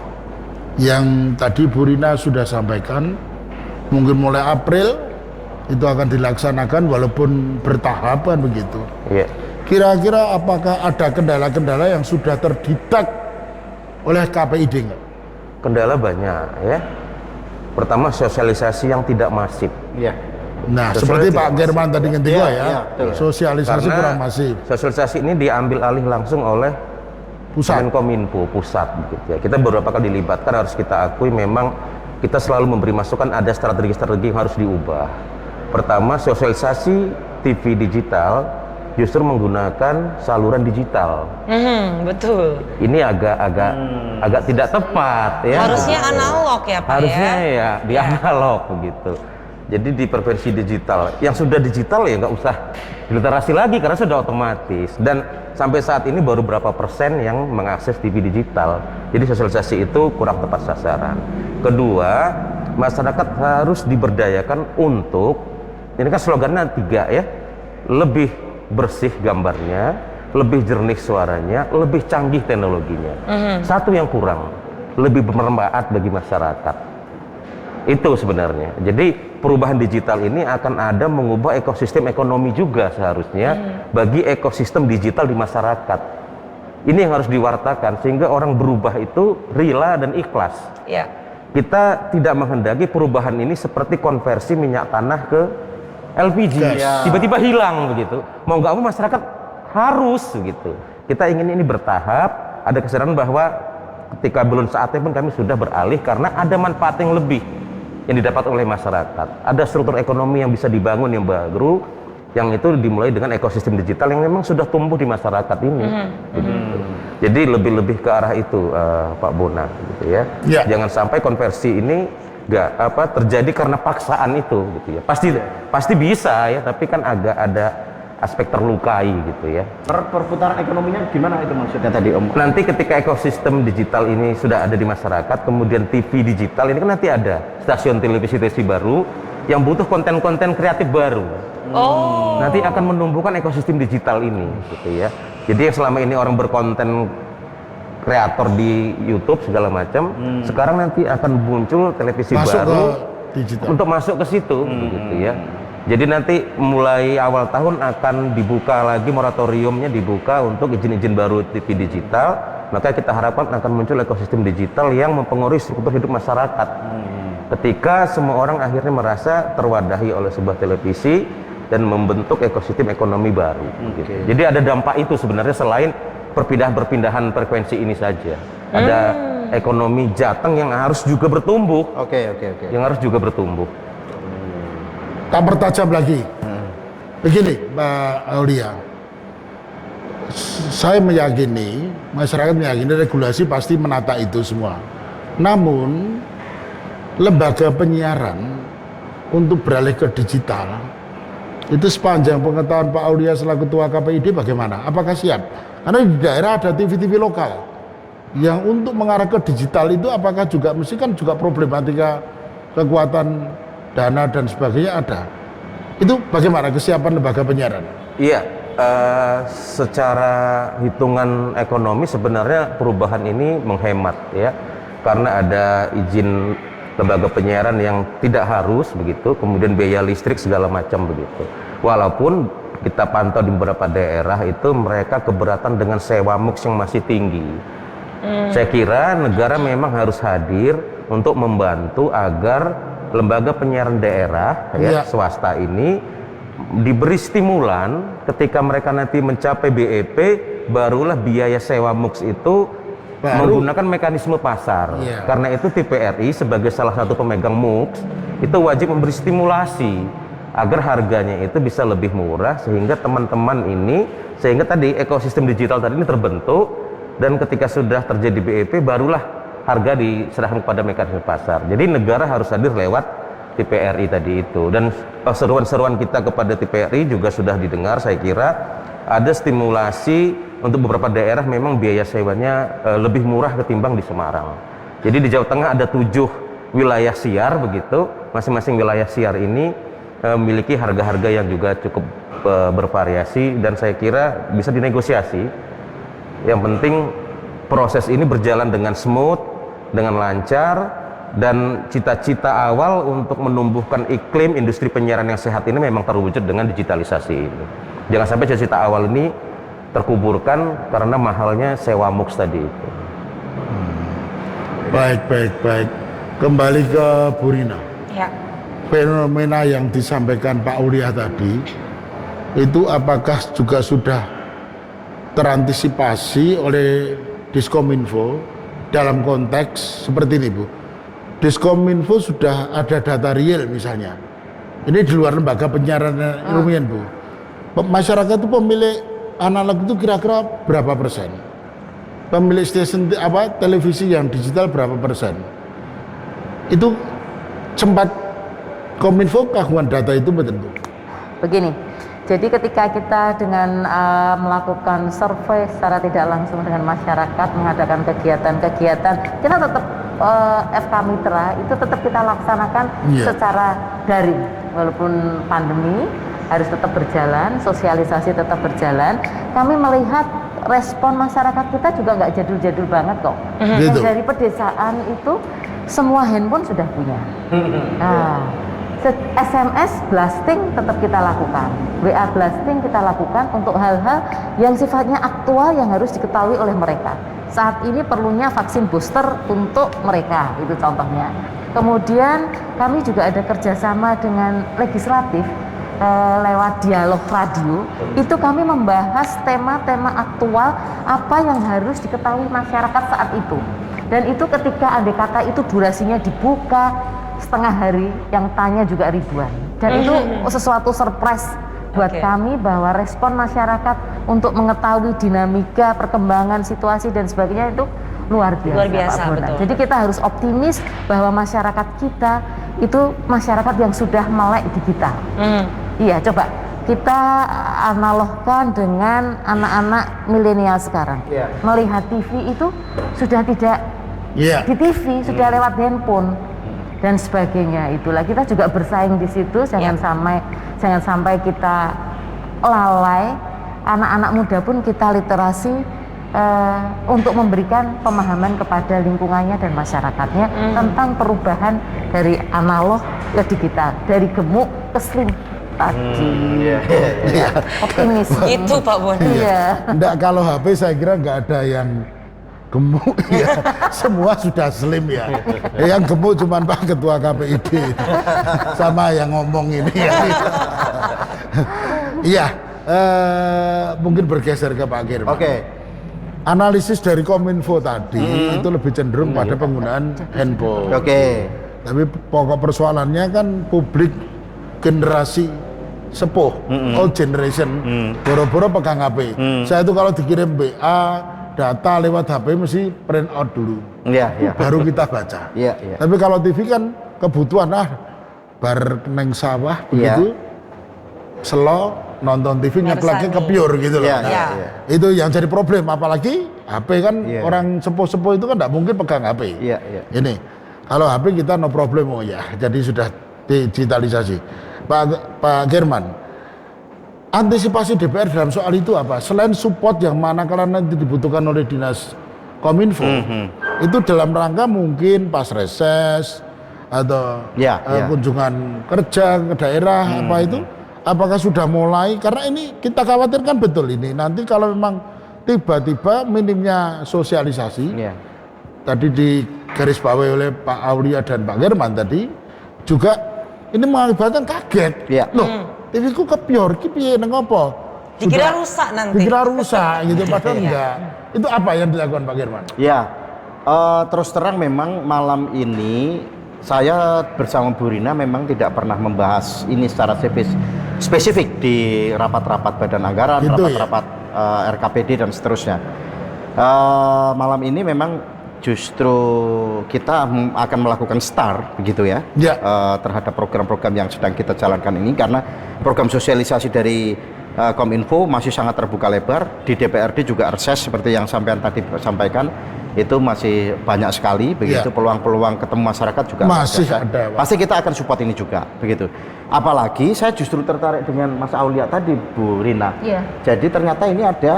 B: yang tadi Bu Rina sudah sampaikan, mungkin mulai April itu akan dilaksanakan walaupun bertahapan begitu. Kira-kira apakah ada kendala-kendala yang sudah terdetek oleh KPID nggak?
I: Kendala banyak ya. Pertama sosialisasi yang tidak masif.
D: Iya.
B: Nah,
I: Sosialisasi
B: seperti Pak
I: tidak
B: German tadi ngerti gua ya,
D: iya, betul.
B: sosialisasi
I: Karena
B: kurang masif.
I: sosialisasi ini diambil alih langsung oleh
B: Pusat.
I: Menkominfo pusat gitu ya. Kita beberapa kali dilibatkan, harus kita akui memang kita selalu memberi masukan ada strategi-strategi yang harus diubah. Pertama, sosialisasi TV digital justru menggunakan saluran digital.
C: Betul.
I: Ini agak tidak tepat ya.
C: Harusnya analog ya Pak
I: Harusnya
C: ya.
I: ya di analog begitu. Jadi di versi digital, yang sudah digital ya nggak usah diliterasi lagi karena sudah otomatis. Dan sampai saat ini baru berapa persen yang mengakses TV digital. Jadi sosialisasi itu kurang tepat sasaran. Kedua, masyarakat harus diberdayakan untuk, ini kan slogannya 3 ya, lebih bersih gambarnya, lebih jernih suaranya, lebih canggih teknologinya. Satu yang kurang, lebih bermanfaat bagi masyarakat. Itu sebenarnya. Jadi perubahan digital ini akan ada mengubah ekosistem ekonomi juga seharusnya bagi ekosistem digital di masyarakat. Ini yang harus diwartakan sehingga orang berubah itu rela dan ikhlas.
C: Ya.
I: Kita tidak menghendaki perubahan ini seperti konversi minyak tanah ke LPG. Tiba-tiba hilang begitu. Mau nggak mau masyarakat harus gitu. Kita ingin ini bertahap, ada kesadaran bahwa ketika belum saatnya pun kami sudah beralih karena ada manfaat yang lebih yang didapat oleh masyarakat. Ada struktur ekonomi yang bisa dibangun yang baru, yang itu dimulai dengan ekosistem digital yang memang sudah tumbuh di masyarakat ini. Begitu. Jadi lebih-lebih ke arah itu, Pak Bona, gitu ya. Jangan sampai konversi ini nggak terjadi karena paksaan itu, gitu ya. Pasti bisa ya, tapi kan agak ada aspek terlukai gitu ya.
D: Perputaran ekonominya gimana itu maksudnya tadi Om?
I: Nanti ketika ekosistem digital ini sudah ada di masyarakat, kemudian TV digital ini kan nanti ada stasiun televisi baru yang butuh konten-konten kreatif baru. Nanti akan menumbuhkan ekosistem digital ini gitu ya. Jadi yang selama ini orang berkonten kreator di YouTube segala macam, sekarang nanti akan muncul televisi baru untuk masuk ke situ gitu ya. Jadi nanti mulai awal tahun akan dibuka lagi moratoriumnya, dibuka untuk izin-izin baru TV digital. Maka kita harapkan akan muncul ekosistem digital yang mempengaruhi struktur hidup masyarakat. Ketika semua orang akhirnya merasa terwadahi oleh sebuah televisi dan membentuk ekosistem ekonomi baru. Gitu. Jadi ada dampak itu sebenarnya selain perpindahan frekuensi ini saja. Ada ekonomi Jateng yang harus juga bertumbuh. Yang harus juga bertumbuh.
B: Tak pertajam lagi. Begini, Mbak Aulia, saya meyakini, masyarakat meyakini regulasi pasti menata itu semua. Namun, lembaga penyiaran untuk beralih ke digital, itu sepanjang pengetahuan Pak Aulia selaku Ketua KPID bagaimana? Apakah siap? Karena di daerah ada TV-TV lokal yang untuk mengarah ke digital itu apakah juga, mesti kan juga problematika kekuatan dana dan sebagainya ada. Itu bagaimana kesiapan lembaga penyiaran?
I: Iya, secara hitungan ekonomi sebenarnya perubahan ini menghemat ya, karena ada izin lembaga penyiaran yang tidak harus begitu, kemudian biaya listrik segala macam begitu. Walaupun kita pantau di beberapa daerah itu mereka keberatan dengan sewa MUX yang masih tinggi. Saya kira negara memang harus hadir untuk membantu agar lembaga penyiaran daerah swasta ini diberi stimulan ketika mereka nanti mencapai BEP, barulah biaya sewa MUX itu menggunakan mekanisme pasar. Karena itu TVRI sebagai salah satu pemegang MUX itu wajib memberi stimulasi agar harganya itu bisa lebih murah sehingga teman-teman ini, sehingga tadi ekosistem digital tadi ini terbentuk, dan ketika sudah terjadi BEP barulah harga diserahkan kepada mekanisme pasar. Jadi negara harus hadir lewat TVRI tadi itu. Dan seruan-seruan kita kepada TVRI juga sudah didengar. Saya kira ada stimulasi untuk beberapa daerah memang biaya sewanya lebih murah ketimbang di Semarang. Jadi di Jawa Tengah ada 7 wilayah siar begitu. Masing-masing wilayah siar ini memiliki harga-harga yang juga cukup bervariasi dan saya kira bisa dinegosiasi. Yang penting proses ini berjalan dengan smooth, dengan lancar, dan cita-cita awal untuk menumbuhkan iklim industri penyiaran yang sehat ini memang terwujud dengan digitalisasi ini. Jangan sampai cita-cita awal ini terkuburkan karena mahalnya sewa MUX tadi itu.
B: Baik. Kembali ke Bu Rina.
C: Ya.
B: Fenomena yang disampaikan Pak Aulia tadi, itu apakah juga sudah terantisipasi oleh Diskominfo dalam konteks seperti ini, Bu? Diskominfo sudah ada data real misalnya. Ini di luar lembaga penyiaran ilmiah, Bu. Masyarakat itu pemilik analog itu kira-kira berapa persen? Pemilik stasiun televisi yang digital berapa persen? Itu sempat Kominfo kagum data itu betul.
E: Begini, jadi ketika kita dengan melakukan survei secara tidak langsung dengan masyarakat, mengadakan kegiatan-kegiatan, kita tetap FK Mitra itu tetap kita laksanakan secara daring, walaupun pandemi harus tetap berjalan, sosialisasi tetap berjalan. Kami melihat respon masyarakat kita juga nggak jadul-jadul banget kok.
B: Gitu.
E: Dari pedesaan itu semua handphone sudah punya. Nah, SMS blasting tetap kita lakukan, WA blasting kita lakukan untuk hal-hal yang sifatnya aktual yang harus diketahui oleh mereka. Saat ini perlunya vaksin booster untuk mereka, itu contohnya. Kemudian kami juga ada kerjasama dengan legislatif lewat dialog radio. Itu kami membahas tema-tema aktual apa yang harus diketahui masyarakat saat itu. Dan itu ketika andai kata itu durasinya dibuka setengah hari, yang tanya juga ribuan, dan itu sesuatu surprise buat kami bahwa respon masyarakat untuk mengetahui dinamika, perkembangan situasi dan sebagainya itu luar biasa, Pak Bona. Jadi kita harus optimis bahwa masyarakat kita itu masyarakat yang sudah melek digital. Iya, coba kita analogkan dengan anak-anak milenial sekarang. Melihat TV itu sudah tidak di TV, sudah lewat handphone dan sebagainya. Itulah kita juga bersaing di situ. Jangan sampai kita lalai. Anak-anak muda pun kita literasi untuk memberikan pemahaman kepada lingkungannya dan masyarakatnya tentang perubahan dari analog ke digital, dari gemuk ke slim tadi. Optimis.
C: Itu Pak Bona.
B: Enggak, kalau HP saya kira nggak ada yang gemuk ya, semua sudah slim ya. Yang gemuk cuma Pak Ketua KPID sama yang ngomong ini ya. Iya, mungkin bergeser ke Pak Girman. Analisis dari Kominfo tadi itu lebih cenderung pada penggunaan handphone. Tapi pokok persoalannya kan publik generasi sepuh, old generation, boro-boro pegang HP. Saya itu kalau dikirim BA data lewat HP mesti print out dulu, baru kita baca. Tapi kalau TV kan kebutuhan bar neng sawah begitu, selo nonton TV nyekleknya kepiur gitu loh. Itu yang jadi problem, apalagi HP kan orang sepuh-sepuh itu kan tidak mungkin pegang HP. Ini kalau HP kita no problem jadi sudah digitalisasi. Pak Girman, antisipasi DPR dalam soal itu apa? Selain support yang manakala nanti dibutuhkan oleh Dinas Kominfo, itu dalam rangka mungkin pas reses atau kunjungan kerja ke daerah apakah sudah mulai? Karena ini kita khawatirkan betul ini nanti kalau memang tiba-tiba minimnya sosialisasi, tadi digarisbawahi oleh Pak Aulia dan Pak Girman tadi juga ini mengakibatkan kaget. Loh, TV ku kepior, ki piye nang apa?
C: Dikira rusak nanti.
B: Dikira rusak gitu, padahal enggak. Itu apa yang dilakukan Pak Girman?
D: Terus terang memang malam ini saya bersama Bu Rina memang tidak pernah membahas ini secara spesifik di rapat-rapat Badan Anggaran, rapat-rapat RKPD dan seterusnya. Malam ini memang justru kita akan melakukan start begitu ya, terhadap program-program yang sedang kita jalankan ini, karena program sosialisasi dari Kominfo masih sangat terbuka lebar. Di DPRD juga reses seperti yang sampean tadi sampaikan, itu masih banyak sekali begitu. Peluang-peluang ketemu masyarakat juga
B: masih ada.
D: Pasti kita akan support ini juga begitu. Apalagi saya justru tertarik dengan Mas Aulia tadi, Bu Rina. Jadi ternyata ini ada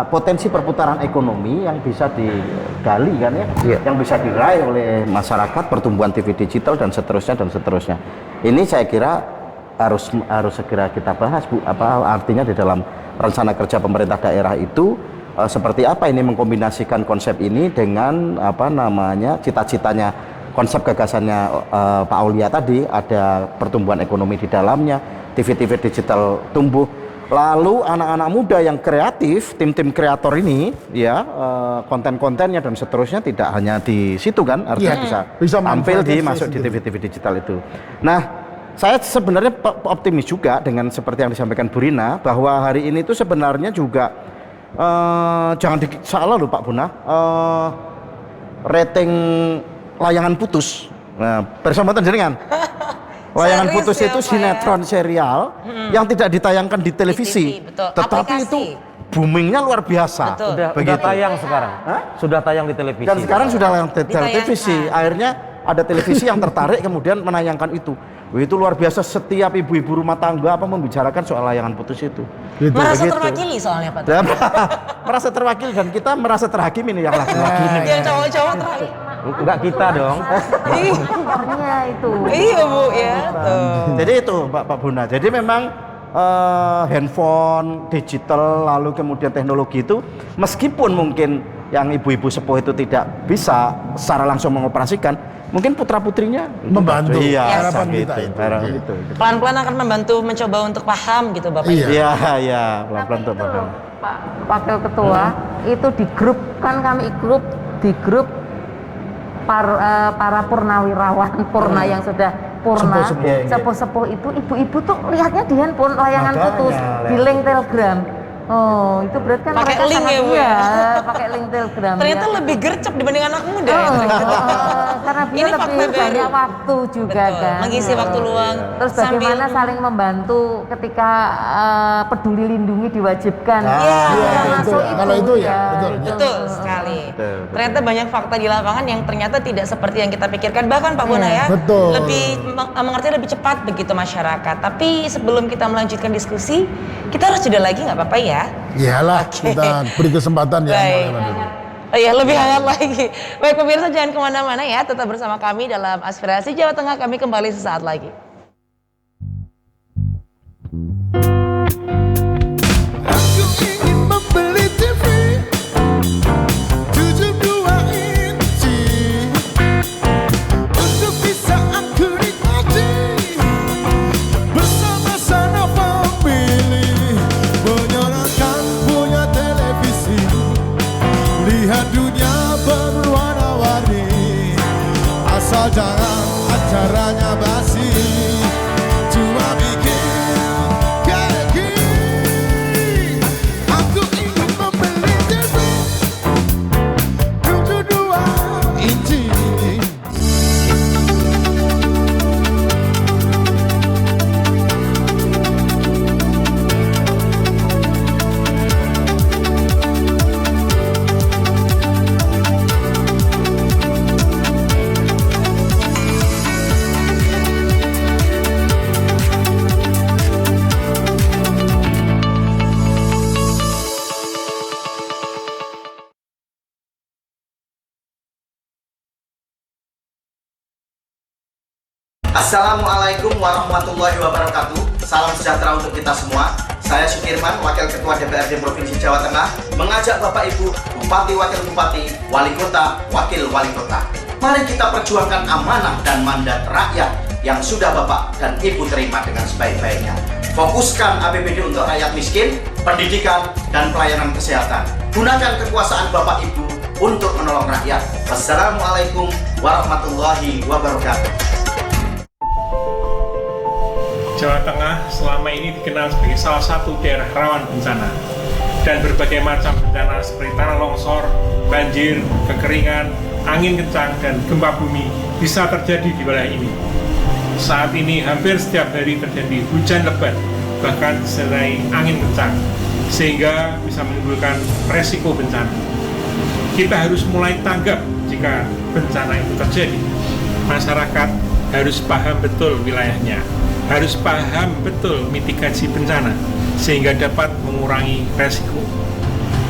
D: potensi perputaran ekonomi yang bisa digali kan ya, yang bisa diraih oleh masyarakat, pertumbuhan TV digital dan seterusnya dan seterusnya. Ini saya kira harus segera kita bahas, Bu. Apa artinya di dalam rencana kerja pemerintah daerah itu seperti apa ini mengkombinasikan konsep ini dengan cita-citanya, konsep gagasannya Pak Aulia tadi, ada pertumbuhan ekonomi di dalamnya, TV-TV digital tumbuh. Lalu anak-anak muda yang kreatif, tim-tim kreator ini, ya konten-kontennya dan seterusnya tidak hanya di situ kan, artinya bisa tampil masuk di TV-TV digital itu. Nah, saya sebenarnya optimis juga dengan seperti yang disampaikan Bu Rina, bahwa hari ini itu sebenarnya juga jangan salah loh Pak Buna, rating layangan putus. Nah, bersama jenengan. Layangan putus itu sinetron serial yang tidak ditayangkan di televisi, tetapi itu boomingnya luar biasa.
I: Sudah tayang sekarang. Sudah tayang di televisi.
D: Dan sekarang sudah tayang di televisi. Akhirnya ada televisi yang tertarik kemudian menayangkan itu. Itu luar biasa, setiap ibu-ibu rumah tangga membicarakan soal layangan putus itu.
C: Merasa terwakili soalnya Pak.
D: Merasa terwakili dan kita merasa terhakimi nih yang laki-laki ini.
C: Yang cowok-cowok terwakili.
I: Enggak kita dong.
E: Sebenarnya itu.
C: Iya Bu ya.
D: Jadi itu Pak Buna. Jadi memang handphone, digital, lalu kemudian teknologi itu meskipun mungkin yang ibu-ibu sepuh itu tidak bisa secara langsung mengoperasikan, mungkin putra-putrinya
B: membantu.
D: Iya,
B: harapan kita itu.
C: Pelan-pelan akan membantu mencoba untuk paham gitu Bapak.
D: Iya, pelan-pelan untuk paham.
E: Pak Wakil Ketua, itu di grup, kan kami di grup para purnawirawan yang sudah purna, sepuh-sepuh itu, ibu-ibu tuh lihatnya di handphone layangan putus, di link Telegram. Oh, itu berarti kan
C: pakai
E: mereka
C: link
E: sangat,
C: ya Bu ya?
E: Pakai link Telegram.
C: Ternyata lebih gercep dibanding anak muda.
E: Karena dia lebih banyak waktu juga.
C: Betul,
E: kan.
C: mengisi waktu luang.
E: Terus bagaimana saling membantu ketika peduli lindungi diwajibkan.
B: Kalau itu ya,
C: betul sekali. Ternyata banyak fakta di lapangan yang ternyata tidak seperti yang kita pikirkan. Bahkan Pak Buna ya, lebih mengerti lebih cepat begitu masyarakat. Tapi sebelum kita melanjutkan diskusi, kita harus jeda lagi nggak apa-apa ya?
B: Iyalah, kita beri kesempatan ya.
C: Oh iya, lebih hangat lagi. Baik pemirsa, jangan kemana-mana ya, tetap bersama kami dalam Aspirasi Jawa Tengah. Kami kembali sesaat lagi.
J: Aku ingin membeli TV 72 inci untuk bisa aku nikmati bersama sana family, menyenangkan punya televisi, lihat dunia berwarna-warni, asal jangan acaranya basi, cuma bikin kayak gini. Aku ingin membeli TV 72 inci.
K: Assalamualaikum warahmatullahi wabarakatuh. Salam sejahtera untuk kita semua. Saya Sudirman, Wakil Ketua DPRD Provinsi Jawa Tengah, mengajak Bapak Ibu Bupati, Wakil Bupati, Wali Kota, Wakil Wali Kota. Mari kita perjuangkan amanah dan mandat rakyat yang sudah Bapak dan Ibu terima dengan sebaik-baiknya. Fokuskan APBD untuk rakyat miskin, pendidikan, dan pelayanan kesehatan. Gunakan kekuasaan Bapak Ibu untuk menolong rakyat. Wassalamualaikum warahmatullahi wabarakatuh.
L: Jawa Tengah selama ini dikenal sebagai salah satu daerah rawan bencana, dan berbagai macam bencana seperti tanah longsor, banjir, kekeringan, angin kencang, dan gempa bumi bisa terjadi di wilayah ini. Saat ini hampir setiap hari terjadi hujan lebat, bahkan disertai angin kencang, sehingga bisa menimbulkan resiko bencana. Kita harus mulai tanggap jika bencana itu terjadi. Masyarakat harus paham betul wilayahnya, harus paham betul mitigasi bencana sehingga dapat mengurangi resiko.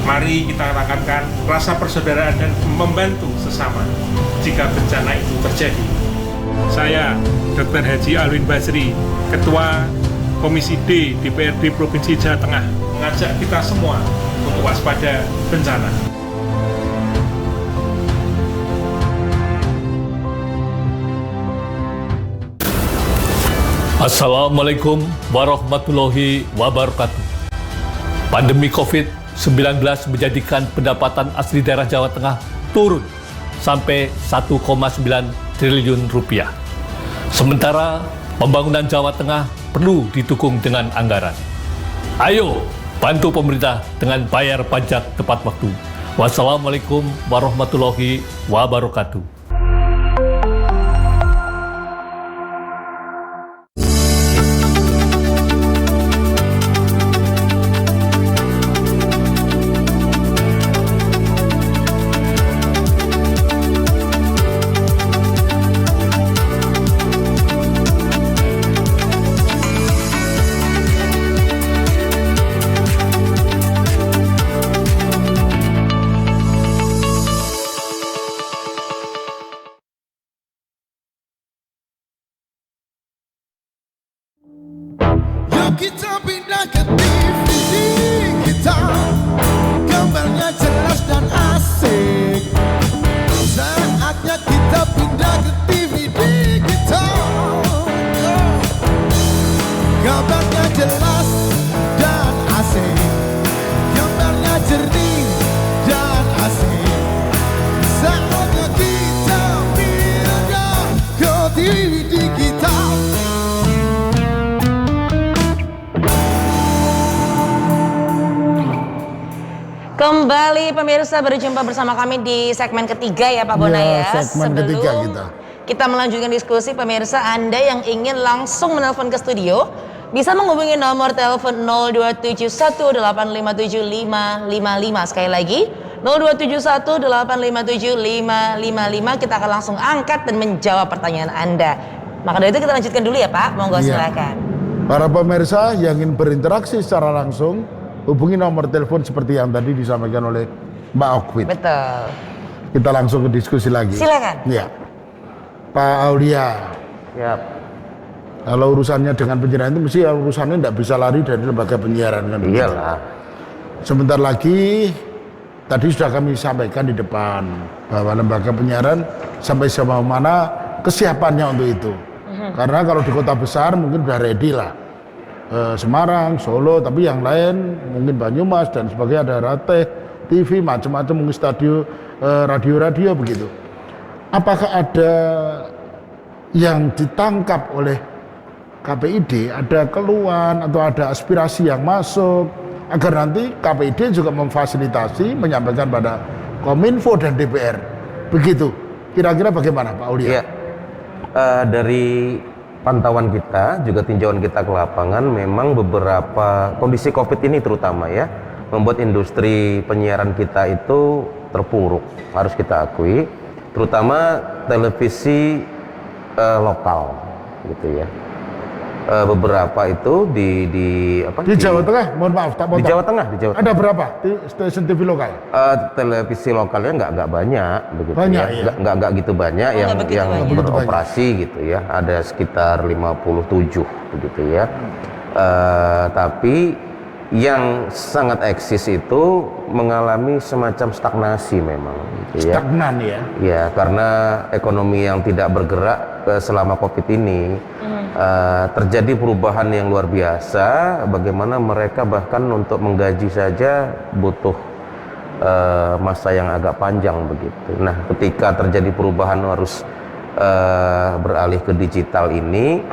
L: Mari kita tanamkan rasa persaudaraan dan membantu sesama jika bencana itu terjadi. Saya, Dr. Haji Alwin Basri, Ketua Komisi D DPRD Provinsi Jawa Tengah, mengajak kita semua untuk waspada bencana.
M: Assalamualaikum warahmatullahi wabarakatuh. Pandemi COVID-19 menjadikan pendapatan asli daerah Jawa Tengah turun sampai 1,9 triliun rupiah. Sementara pembangunan Jawa Tengah perlu didukung dengan anggaran. Ayo bantu pemerintah dengan bayar pajak tepat waktu. Wassalamualaikum warahmatullahi wabarakatuh.
J: Kita pindah ke TV digital, gambarnya jelas dan asik. Saatnya kita pindah ke TV digital, gambarnya jelas dan asik, gambarnya jernih dan asik. Saatnya kita pindah ke TV digital.
C: Kembali pemirsa, berjumpa bersama kami di segmen ketiga ya Pak Bona ya.
B: Segmen ketiga
C: kita melanjutkan diskusi, pemirsa, Anda yang ingin langsung menelpon ke studio bisa menghubungi nomor telepon 02718575555. Sekali lagi 02718575555. Kita akan langsung angkat dan menjawab pertanyaan Anda. Maka dari itu kita lanjutkan dulu ya Pak. Monggo silakan.
B: Para pemirsa yang ingin berinteraksi secara langsung, hubungi nomor telepon seperti yang tadi disampaikan oleh Mbak Okwit.
C: Betul.
B: Kita langsung ke diskusi lagi.
C: Silakan.
B: Ya, Pak Aulia.
I: Ya.
B: Kalau urusannya dengan penyiaran itu mesti urusannya tidak bisa lari dari lembaga penyiaran kan?
I: Iyalah.
B: Sebentar lagi, tadi sudah kami sampaikan di depan bahwa lembaga penyiaran sampai sejauh mana kesiapannya untuk itu. Karena kalau di kota besar mungkin sudah ready lah. Semarang, Solo, tapi yang lain mungkin Banyumas dan sebagainya, ada Rateh, TV, macam-macam, mungkin stadion, radio-radio begitu. Apakah ada yang ditangkap oleh KPID, ada keluhan atau ada aspirasi yang masuk agar nanti KPID juga memfasilitasi, menyampaikan pada Kominfo dan DPR, begitu. Kira-kira bagaimana Pak Aulia?
I: Ya. Dari pantauan kita, juga tinjauan kita ke lapangan, memang beberapa kondisi COVID ini terutama ya, membuat industri penyiaran kita itu terpuruk, harus kita akui, terutama televisi lokal, gitu ya. Beberapa itu di
B: Jawa Tengah, mohon maaf tak potong.
I: Di Jawa Tengah.
B: Ada berapa stasiun TV lokal?
I: Televisi lokalnya nggak banyak begitu
B: banyak,
I: ya. Nggak gitu banyak yang beroperasi gitu ya. Ada sekitar 57 begitu ya. Tapi yang sangat eksis itu mengalami semacam stagnasi memang gitu ya.
B: Stagnan ya.
I: Ya, karena ekonomi yang tidak bergerak selama Covid ini terjadi perubahan yang luar biasa, bagaimana mereka bahkan untuk menggaji saja butuh masa yang agak panjang begitu. Nah, ketika terjadi perubahan harus beralih ke digital ini,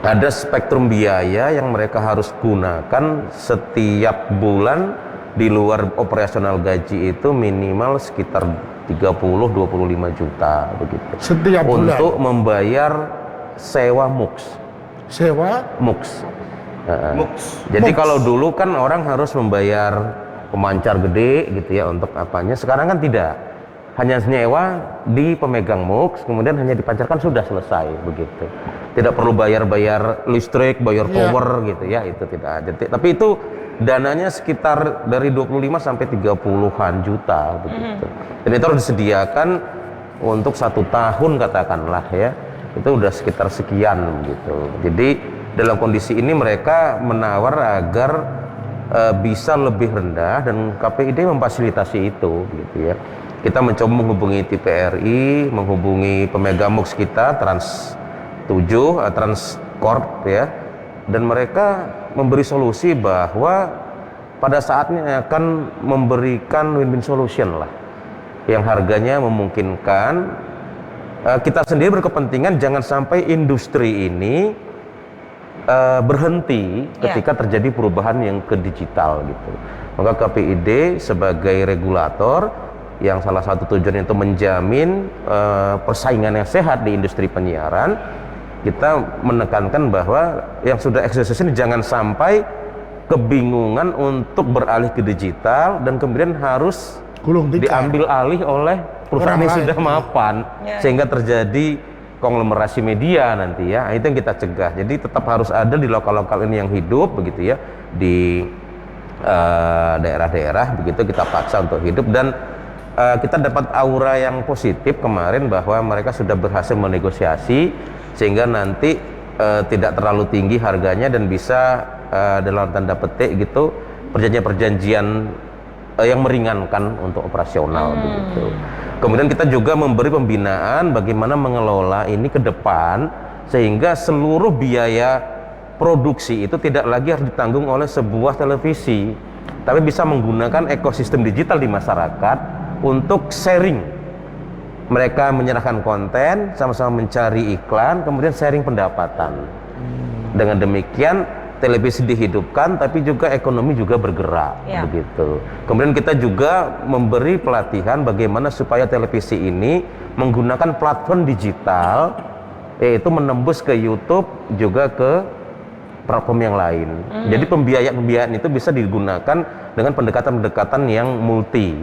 I: ada spektrum biaya yang mereka harus gunakan setiap bulan di luar operasional gaji itu minimal sekitar 30-25 juta begitu.
B: Setiap bulan
I: untuk membayar sewa MUX.
B: Sewa
I: MUX. Jadi kalau dulu kan orang harus membayar pemancar gede gitu ya untuk apanya. Sekarang kan tidak. Hanya nyewa di pemegang MUX, kemudian hanya dipancarkan sudah selesai begitu. Tidak perlu bayar listrik, bayar power gitu ya, itu tidak ada. Tapi itu dananya sekitar dari 25 sampai 30-an juta begitu. Dan itu harus disediakan untuk 1 tahun katakanlah ya. itu udah sekitar sekian gitu. Jadi dalam kondisi ini mereka menawar agar bisa lebih rendah dan KPID memfasilitasi itu gitu ya. Kita mencoba menghubungi TVRI, menghubungi pemegang MUX kita Trans 7, Transcorp ya, dan mereka memberi solusi bahwa pada saatnya akan memberikan win-win solution lah yang harganya memungkinkan. Kita sendiri berkepentingan jangan sampai industri ini berhenti ketika terjadi perubahan yang ke digital gitu. Maka KPID sebagai regulator yang salah satu tujuan itu menjamin persaingan yang sehat di industri penyiaran, kita menekankan bahwa yang sudah eksis ini jangan sampai kebingungan untuk beralih ke digital dan kemudian harus diambil alih oleh perusahaan yang sudah mapan sehingga terjadi konglomerasi media nanti ya. Itu yang kita cegah. Jadi tetap harus ada di lokal-lokal ini yang hidup begitu ya, di daerah-daerah begitu kita paksa untuk hidup. Dan kita dapat aura yang positif kemarin bahwa mereka sudah berhasil menegosiasi sehingga nanti tidak terlalu tinggi harganya dan bisa dalam tanda petik gitu perjanjian-perjanjian yang meringankan untuk operasional begitu. Kemudian kita juga memberi pembinaan bagaimana mengelola ini ke depan sehingga seluruh biaya produksi itu tidak lagi harus ditanggung oleh sebuah televisi, tapi bisa menggunakan ekosistem digital di masyarakat untuk sharing. Mereka menyerahkan konten, sama-sama mencari iklan, kemudian sharing pendapatan. Dengan demikian televisi dihidupkan, tapi juga ekonomi juga bergerak begitu. Kemudian kita juga memberi pelatihan bagaimana supaya televisi ini menggunakan platform digital, yaitu menembus ke YouTube juga ke platform yang lain. Jadi pembiayaan itu bisa digunakan dengan pendekatan-pendekatan yang multi.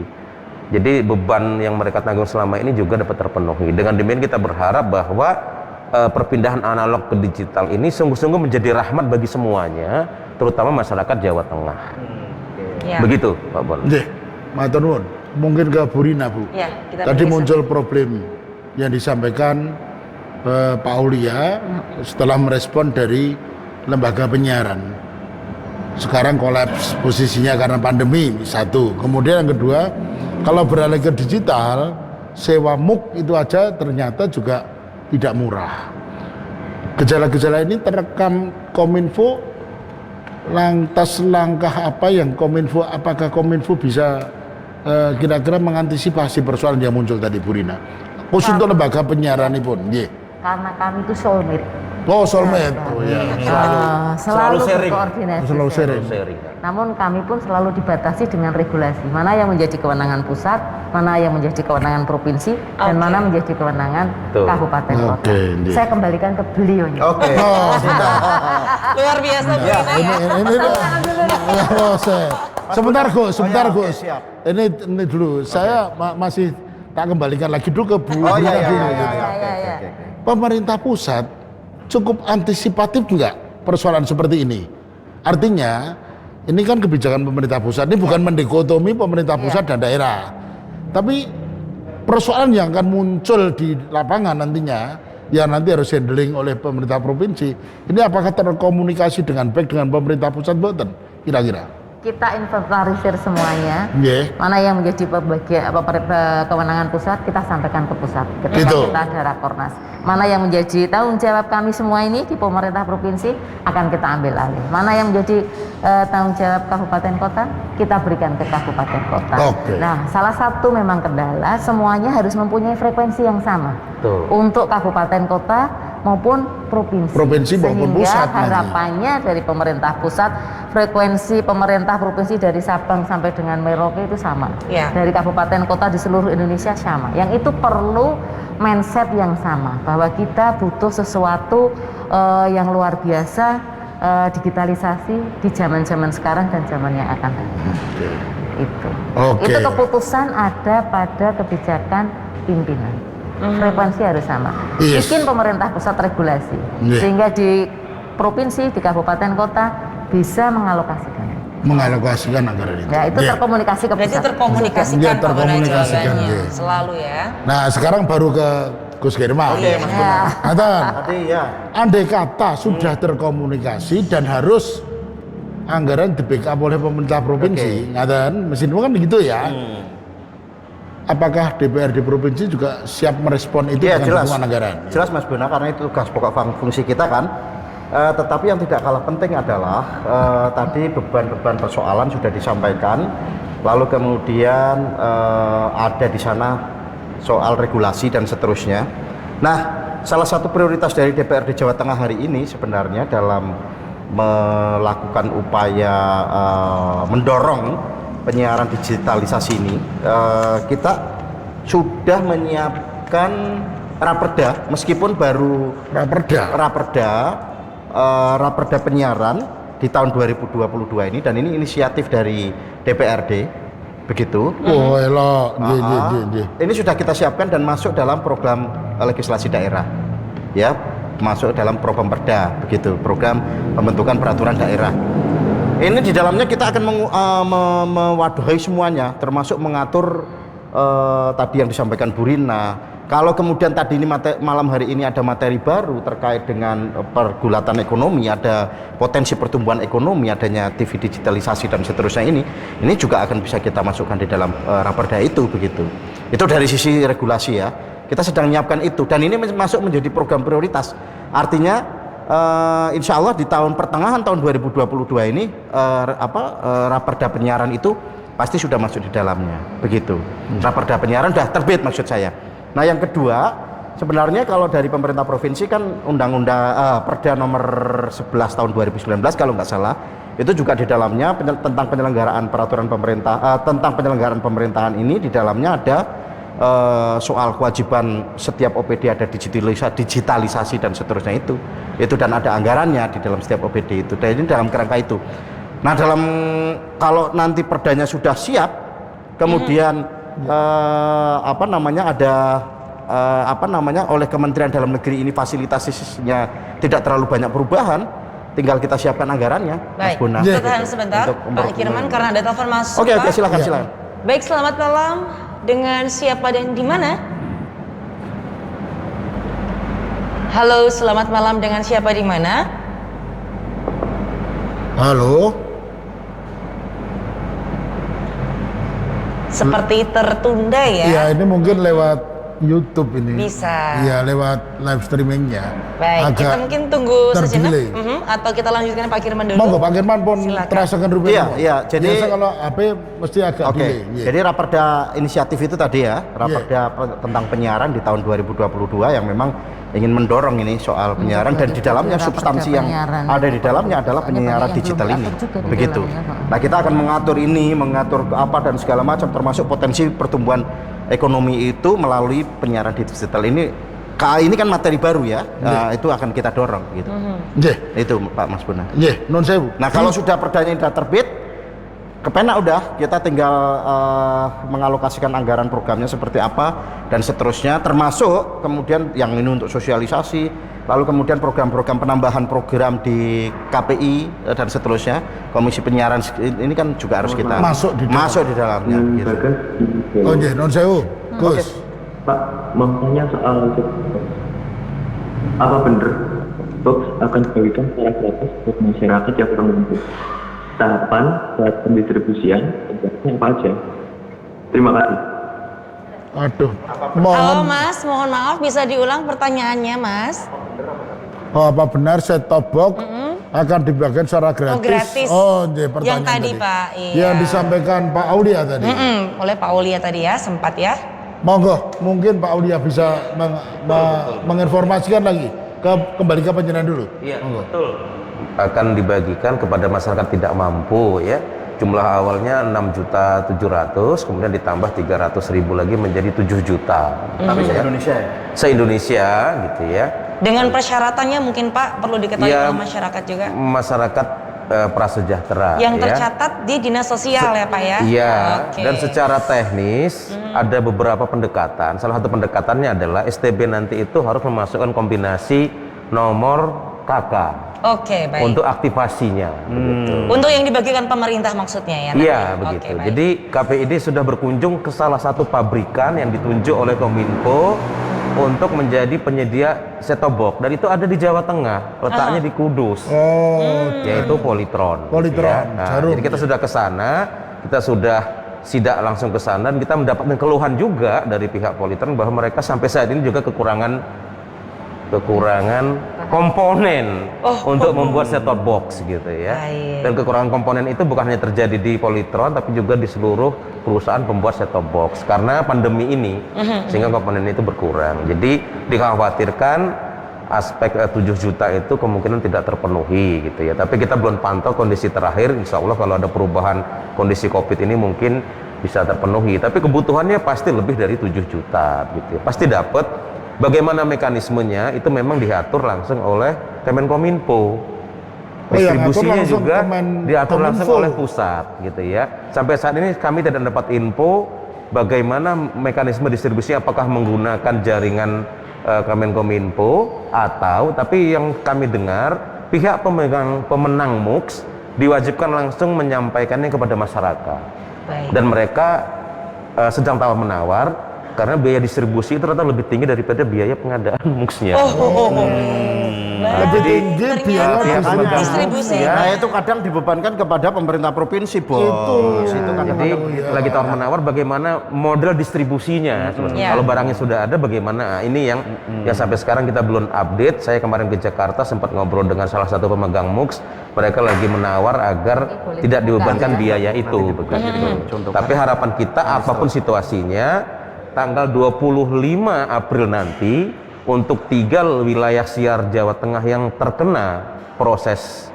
I: Jadi beban yang mereka tanggung selama ini juga dapat terpenuhi. Dengan demikian kita berharap bahwa perpindahan analog ke digital ini sungguh-sungguh menjadi rahmat bagi semuanya, terutama masyarakat Jawa Tengah. Begitu, Pak Bon.
B: Matur nuwun. Mungkin ke Bu Rina, Bu. Tadi muncul problem yang disampaikan Pak Aulia setelah merespon dari lembaga penyiaran. Sekarang kolaps posisinya karena pandemi, satu. Kemudian yang kedua, kalau beralih ke digital, sewa MUK itu aja ternyata juga tidak murah. Gejala-gejala ini terekam Kominfo. Lantas langkah apa yang Kominfo, apakah Kominfo bisa kira-kira mengantisipasi persoalan yang muncul tadi, Bu Rina? Khusus untuk lembaga penyiaran ini pun,
E: Karena kami itu soulmate.
B: Oh, soulmate. Oh ya.
E: Selalu berkoordinasi.
B: Selalu sharing.
E: Namun kami pun selalu dibatasi dengan regulasi. Mana yang menjadi kewenangan pusat, mana yang menjadi kewenangan provinsi, dan mana menjadi kewenangan kabupaten kota. Saya kembalikan ke beliau.
C: Luar biasa Bu Rina ya.
B: Sebentar Gus. Ini dulu. Saya masih tak kembalikan lagi dulu ke Bu Rina dulu. Pemerintah pusat cukup antisipatif enggak persoalan seperti ini? Artinya ini kan kebijakan pemerintah pusat, ini bukan mendikotomi pemerintah pusat dan daerah, tapi persoalan yang akan muncul di lapangan nantinya yang nanti harus handling oleh pemerintah provinsi. Ini apakah terkomunikasi dengan baik dengan pemerintah pusat, Boten? Kira-kira?
E: Kita inventarisir semuanya. Mana yang menjadi kewenangan pusat, kita sampaikan ke pusat. Ketika kita ada rakornas. Mana yang menjadi tanggung jawab kami semua ini di pemerintah provinsi, akan kita ambil alih. Mana yang menjadi tanggung jawab kabupaten kota, kita berikan ke kabupaten kota. Nah, salah satu memang kendala, semuanya harus mempunyai frekuensi yang sama. Untuk kabupaten kota maupun provinsi
B: maupun pusat.
E: Sehingga harapannya dari pemerintah pusat, frekuensi pemerintah provinsi dari Sabang sampai dengan Merauke itu sama. Dari kabupaten kota di seluruh Indonesia sama. Yang itu perlu mindset yang sama, bahwa kita butuh sesuatu yang luar biasa, digitalisasi di zaman-zaman sekarang dan zaman yang akan datang. Itu keputusan ada pada kebijakan pimpinan. Frekuensi harus sama. Bikin pemerintah pusat regulasi sehingga di provinsi, di kabupaten kota bisa mengalokasikan anggaran itu. Ya, itu terkomunikasi ke pusat.
C: Berarti terkomunikasikan anggarannya selalu ya.
B: Nah, sekarang baru ke Gus Kirman.
D: Oke, Mas Buna.
B: Ngaten.
D: Tadi ya.
B: Andai kata sudah terkomunikasi dan harus anggaran di-backup oleh pemerintah provinsi, ngaten, mesin kan begitu ya. Apakah DPRD provinsi juga siap merespon itu
D: Iya,
B: dengan
D: jelas.
B: dukungan anggaran?
D: Jelas Mas Buna, karena itu tugas pokok fungsi kita kan. Tetapi yang tidak kalah penting adalah tadi beban-beban persoalan sudah disampaikan, lalu kemudian ada di sana soal regulasi dan seterusnya. Nah, salah satu prioritas dari DPRD Jawa Tengah hari ini sebenarnya dalam melakukan upaya mendorong penyiaran digitalisasi ini, kita sudah menyiapkan raperda, meskipun baru raperda penyiaran di tahun 2022 ini, dan ini inisiatif dari DPRD, begitu.
B: Oh, elok.
D: Ini sudah kita siapkan dan masuk dalam program legislasi daerah, ya, masuk dalam program perda, begitu, program pembentukan peraturan daerah. Ini di dalamnya kita akan mewadahi semuanya, termasuk mengatur tadi yang disampaikan Bu Rina. Kalau kemudian tadi ini malam hari ini ada materi baru terkait dengan pergulatan ekonomi, ada potensi pertumbuhan ekonomi, adanya TV digitalisasi dan seterusnya, ini juga akan bisa kita masukkan di dalam raperda itu, begitu. Itu dari sisi regulasi ya. Kita sedang menyiapkan itu dan ini masuk menjadi program prioritas. Artinya insya Allah di pertengahan tahun 2022 ini raperda penyiaran itu pasti sudah masuk di dalamnya, begitu. Raperda penyiaran sudah terbit maksud saya. Nah, yang kedua, sebenarnya kalau dari pemerintah provinsi kan undang-undang Perda nomor 11 tahun 2019 kalau nggak salah, itu juga di dalamnya tentang penyelenggaraan peraturan pemerintah, tentang penyelenggaraan pemerintahan ini, di dalamnya ada soal kewajiban setiap OPD ada digitalisasi dan seterusnya itu dan ada anggarannya di dalam setiap OPD itu, dan ini dalam kerangka itu. Nah, kalau nanti perdanya sudah siap, kemudian oleh Kementerian Dalam Negeri ini fasilitasnya tidak terlalu banyak perubahan, tinggal kita siapkan anggarannya.
C: Baik,
D: Mas Buna.
C: tahan sebentar Pak Kirman karena ada telepon masuk.
D: Oke,
C: Pak.
D: silakan.
C: Baik, selamat malam, dengan siapa dan di mana? Halo, selamat malam, dengan siapa di mana?
B: Halo.
C: Seperti tertunda ya?
B: Iya, ini mungkin lewat YouTube ini.
C: Bisa.
B: Iya, lewat live streamingnya.
C: Baik, kita mungkin tunggu sejenak,
B: terdelay.
C: atau kita lanjutkan Pak Kirman dulu.
B: Monggo Pak Kirman pun terasakan rupiah.
D: Iya, jadi
B: biasa kalau HP mesti agak delay. Iya.
D: Jadi raperda inisiatif itu tadi ya, raperda tentang penyiaran di tahun 2022 yang memang ingin mendorong ini soal penyiaran, dan di dalamnya substansi yang ada di dalamnya adalah penyiaran digital ini, begitu. Nah, kita akan mengatur apa dan segala macam, termasuk potensi pertumbuhan ekonomi itu melalui penyiaran digital ini. Ini kan materi baru ya, itu akan kita dorong, gitu. Itu Pak Mas Buna.
B: Non sewu.
D: Nah, kalau sudah perdanya sudah terbit, kepenak udah, kita tinggal mengalokasikan anggaran programnya seperti apa dan seterusnya, termasuk kemudian yang ini untuk sosialisasi, lalu kemudian program-program penambahan program di KPI dan seterusnya, Komisi Penyiaran ini kan juga harus kita masuk di dalamnya. Gitu.
B: Oh iya, non sewu, Gus.
N: Pak, mau tanya soal apa benar box akan dibagikan secara gratis untuk masyarakat yang kurang mampu? Tahapan saat pendistribusian apa aja? Terima kasih.
B: Aduh,
C: Halo Mas, mohon maaf bisa diulang pertanyaannya Mas?
B: Oh, apa benar set top box akan dibagikan secara gratis?
C: Oh, gratis.
B: Oh, iya, pertanyaan
C: yang tadi Pak, iya.
B: Yang disampaikan Pak Aulia tadi.
C: Oleh Pak Aulia tadi ya, sempat ya.
B: Monggo, mungkin Pak Aulia bisa menginformasikan lagi, kembali ke penjelasan dulu.
I: Iya, betul. Akan dibagikan kepada masyarakat tidak mampu ya. Jumlah awalnya 6.700.000, kemudian ditambah 300.000 lagi menjadi 7 juta.
D: Tapi se-Indonesia ya?
I: Se-Indonesia gitu ya.
C: Dengan persyaratannya mungkin Pak perlu diketahui oleh masyarakat juga.
I: Masyarakat prasejahtera
C: yang
I: ya.
C: tercatat di dinas sosial ya Pak ya.
I: Iya. Dan secara teknis ada beberapa pendekatan. Salah satu pendekatannya adalah STB nanti itu harus memasukkan kombinasi nomor KK.
C: Oke, baik.
I: Untuk aktivasinya. Begitu.
C: Untuk yang dibagikan pemerintah maksudnya ya?
I: Iya, begitu. Jadi KPID sudah berkunjung ke salah satu pabrikan yang ditunjuk oleh Kominfo untuk menjadi penyedia set-top box, dan itu ada di Jawa Tengah, letaknya di Kudus, yaitu Polytron.
B: Polytron, Jarum.
I: Jadi kita sudah ke sana, kita sudah sidak langsung ke sana, dan kita mendapatkan keluhan juga dari pihak Polytron bahwa mereka sampai saat ini juga kekurangan komponen untuk membuat set-top box gitu ya. Dan kekurangan komponen itu bukan hanya terjadi di Polytron, tapi juga di seluruh perusahaan pembuat set-top box karena pandemi ini, sehingga komponen itu berkurang. Jadi dikhawatirkan aspek 7 juta itu kemungkinan tidak terpenuhi gitu ya. Tapi kita belum pantau kondisi terakhir, insya Allah kalau ada perubahan kondisi COVID ini mungkin bisa terpenuhi. Tapi kebutuhannya pasti lebih dari 7 juta gitu ya. Pasti dapat. Bagaimana mekanismenya itu memang diatur langsung oleh Kemenkominfo. Distribusinya juga diatur langsung oleh pusat gitu ya. Sampai saat ini kami tidak dapat info bagaimana mekanisme distribusi, apakah menggunakan jaringan Kemenkominfo atau, tapi yang kami dengar pihak pemenang MUX diwajibkan langsung menyampaikannya kepada masyarakat. Dan mereka sedang tawar-menawar karena biaya distribusi itu ternyata lebih tinggi daripada biaya pengadaan MUX-nya.
B: Lebih tinggi biaya
D: distribusi. Nah, itu kadang dibebankan kepada pemerintah provinsi, Bos. Itu
I: jadi lagi tawar-menawar bagaimana model distribusinya. Kalau barangnya sudah ada bagaimana? Nah, ini yang sampai sekarang kita belum update. Saya kemarin ke Jakarta sempat ngobrol dengan salah satu pemegang MUX. Mereka lagi menawar agar tidak dibebankan biaya itu. Tapi harapan kita apapun situasinya, tanggal 25 April nanti untuk 3 wilayah siar Jawa Tengah yang terkena proses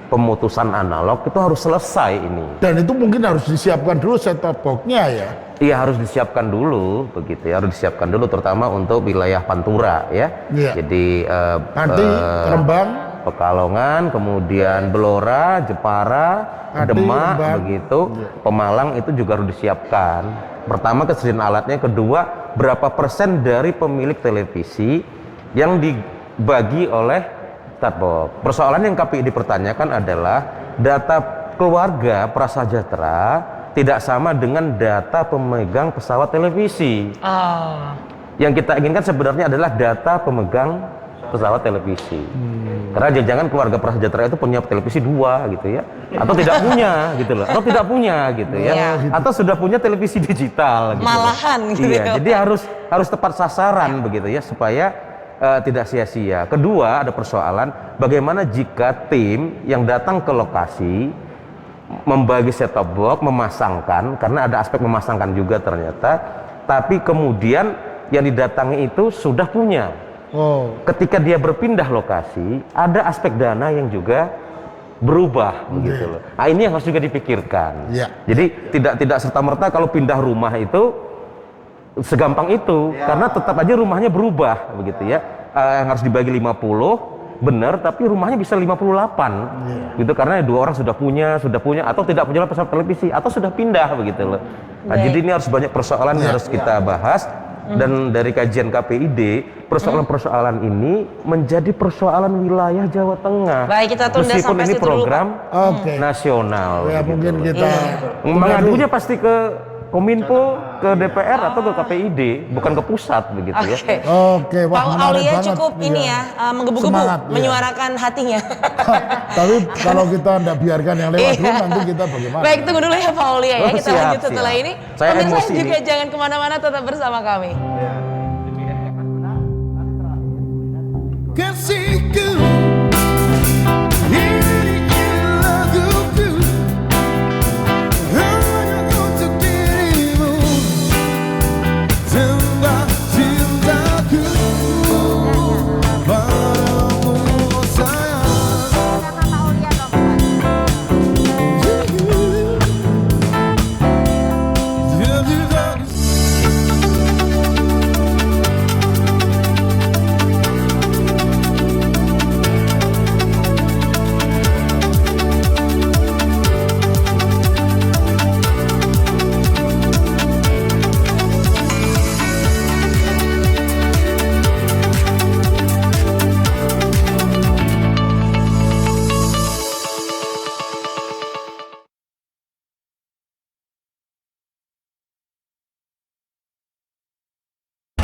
I: pemutusan analog itu harus selesai ini.
B: Dan itu mungkin harus disiapkan dulu set-top box-nya ya?
I: Iya, harus disiapkan dulu begitu ya, harus disiapkan dulu terutama untuk wilayah Pantura ya. Jadi
B: nanti Rembang,
I: Pekalongan, kemudian Blora, Jepara, Demak begitu, Pemalang itu juga harus disiapkan. Pertama, kesediaan alatnya, kedua, berapa persen dari pemilik televisi yang dibagi oleh set-top box. Persoalan yang KPI dipertanyakan adalah data keluarga prasejahtera tidak sama dengan data pemegang pesawat televisi. Yang kita inginkan sebenarnya adalah data pemegang pesawat televisi. Karena jangan keluarga prasejahtera itu punya televisi 2 gitu ya, atau tidak punya gitu loh, atau tidak punya gitu ya, atau sudah punya televisi digital gitu.
C: Malahan gitu.
I: Iya, jadi harus tepat sasaran begitu ya, supaya tidak sia-sia. Kedua, ada persoalan bagaimana jika tim yang datang ke lokasi membagi set-top box, memasangkan, karena ada aspek memasangkan juga ternyata, tapi kemudian yang didatangi itu sudah punya. Ketika dia berpindah lokasi, ada aspek dana yang juga berubah begitu loh. Nah, ini yang harus juga dipikirkan. Jadi tidak serta-merta kalau pindah rumah itu segampang itu, karena tetap aja rumahnya berubah begitu ya. Yang harus dibagi 50 benar, tapi rumahnya bisa 58 gitu, karena 2 orang sudah punya atau tidak punya pesawat televisi atau sudah pindah begitu loh. Nah, jadi ini harus banyak persoalan yang harus kita bahas. Dan dari kajian KPID, persoalan-persoalan ini menjadi persoalan wilayah Jawa Tengah.
C: Baik, kita tunda
I: meskipun
C: sampai
I: ini
C: situ
I: program
C: dulu,
I: nasional.
B: Ya, mungkin kita
I: mengadunya pasti ke Kominfo, ke DPR atau ke KPID, bukan ke pusat begitu ya.
B: Wah,
C: Pak Aulia cukup ini ya, menggebu-gebu menyuarakan hatinya.
B: Tapi kalau kita tidak biarkan yang lewat dulu, nanti kita bagaimana?
C: Baik, tunggu dulu ya Pak Aulia ya, kita lanjut setelah ini. Pemirsa juga jangan kemana-mana, tetap bersama kami.
J: Kasihku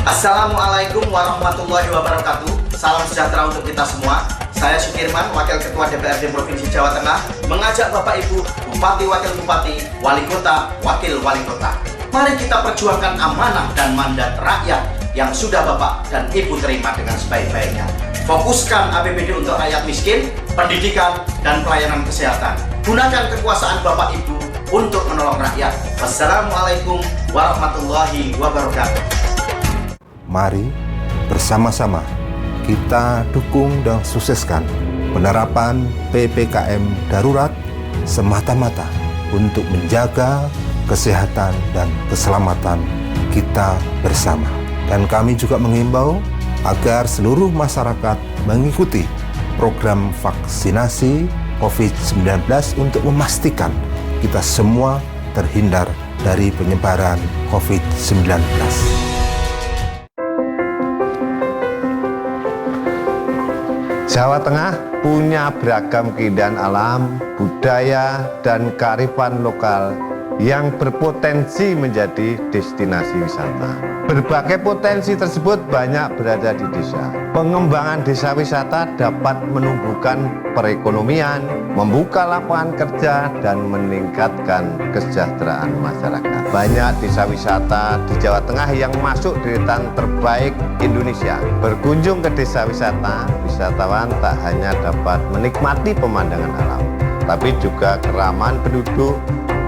K: Assalamualaikum warahmatullahi wabarakatuh. Salam sejahtera untuk kita semua. Saya Sukirman, Wakil Ketua DPRD Provinsi Jawa Tengah, mengajak Bapak Ibu, Bupati, Wakil Bupati, Wali Kota, Wakil Wali Kota. Mari kita perjuangkan amanah dan mandat rakyat yang sudah Bapak dan Ibu terima dengan sebaik-baiknya. Fokuskan APBD untuk rakyat miskin, pendidikan, dan pelayanan kesehatan. Gunakan kekuasaan Bapak Ibu untuk menolong rakyat. Wassalamualaikum warahmatullahi wabarakatuh.
F: Mari bersama-sama kita dukung dan sukseskan penerapan PPKM darurat semata-mata untuk menjaga kesehatan dan keselamatan kita bersama. Dan kami juga mengimbau agar seluruh masyarakat mengikuti program vaksinasi COVID-19 untuk memastikan kita semua terhindar dari penyebaran COVID-19.
O: Jawa Tengah punya beragam keindahan alam, budaya, dan kearifan lokal yang berpotensi menjadi destinasi wisata. Berbagai potensi tersebut banyak berada di desa. Pengembangan desa wisata dapat menumbuhkan perekonomian, membuka lapangan kerja, dan meningkatkan kesejahteraan masyarakat. Banyak desa wisata di Jawa Tengah yang masuk deretan terbaik Indonesia. Berkunjung ke desa wisata, wisatawan tak hanya dapat menikmati pemandangan alam, tapi juga keramahan penduduk,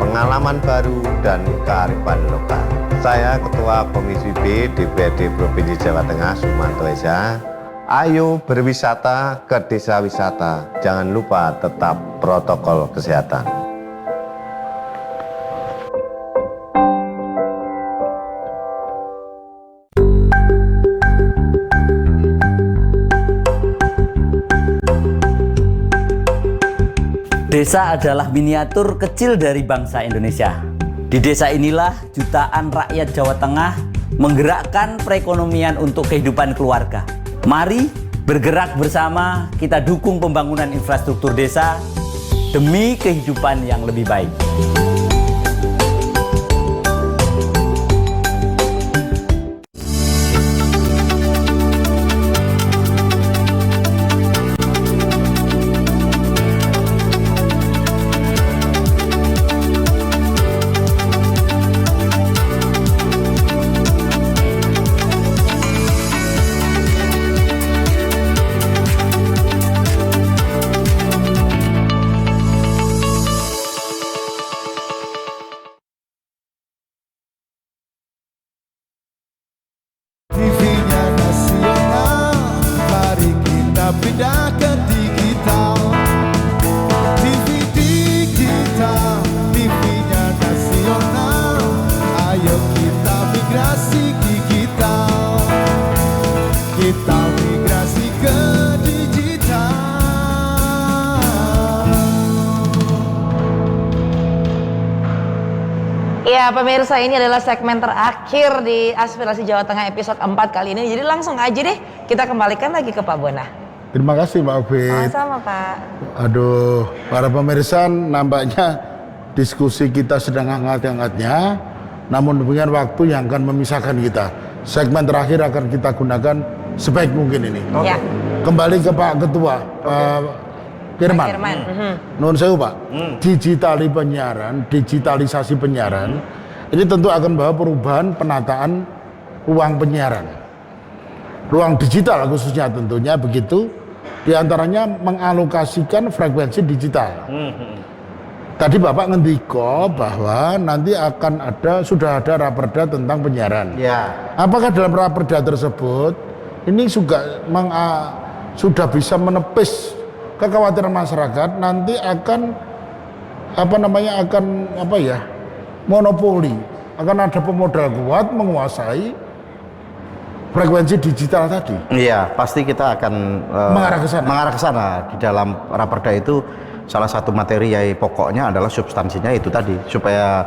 O: pengalaman baru, dan kearifan lokal. Saya Ketua Komisi B DPRD Provinsi Jawa Tengah, Sumanto Esa. Ayo berwisata ke desa wisata. Jangan lupa tetap protokol kesehatan.
P: Desa adalah miniatur kecil dari bangsa Indonesia. Di desa inilah jutaan rakyat Jawa Tengah menggerakkan perekonomian untuk kehidupan keluarga. Mari bergerak bersama, kita dukung pembangunan infrastruktur desa demi kehidupan yang lebih baik.
J: TV-nya nasional, mari kita pindah ke digital. TV digital, TV-nya nasional, ayo kita migrasi digital. Kita migrasi ke digital.
C: Ya pemirsa, ini adalah segmen terakhir di Aspirasi Jawa Tengah episode 4 kali ini. Jadi langsung aja deh kita kembalikan lagi ke Pak Bona.
B: Terima kasih Mbak Ovid.
C: Sama-sama Pak.
B: Aduh, para pemirsa, nampaknya diskusi kita sedang hangat-hangatnya. Namun demikian waktu yang akan memisahkan kita. Segmen terakhir akan kita gunakan sebaik mungkin ini.
C: Ya.
B: Kembali ke Pak Ketua, Firman. Nuhun sewu Pak, digitalisasi penyiaran, ini tentu akan membawa perubahan penataan ruang penyiaran. Ruang digital khususnya tentunya begitu, diantaranya mengalokasikan frekuensi digital. Tadi Bapak ngendiko bahwa nanti akan sudah ada raperda tentang penyiaran.
D: Ya.
B: Apakah dalam raperda tersebut ini juga sudah bisa menepis kekhawatiran masyarakat nanti akan monopoli, akan ada pemodal kuat menguasai frekuensi digital tadi.
D: Iya, pasti kita akan mengarah ke sana. Di dalam raperda itu salah satu materi yang pokoknya adalah substansinya itu tadi, supaya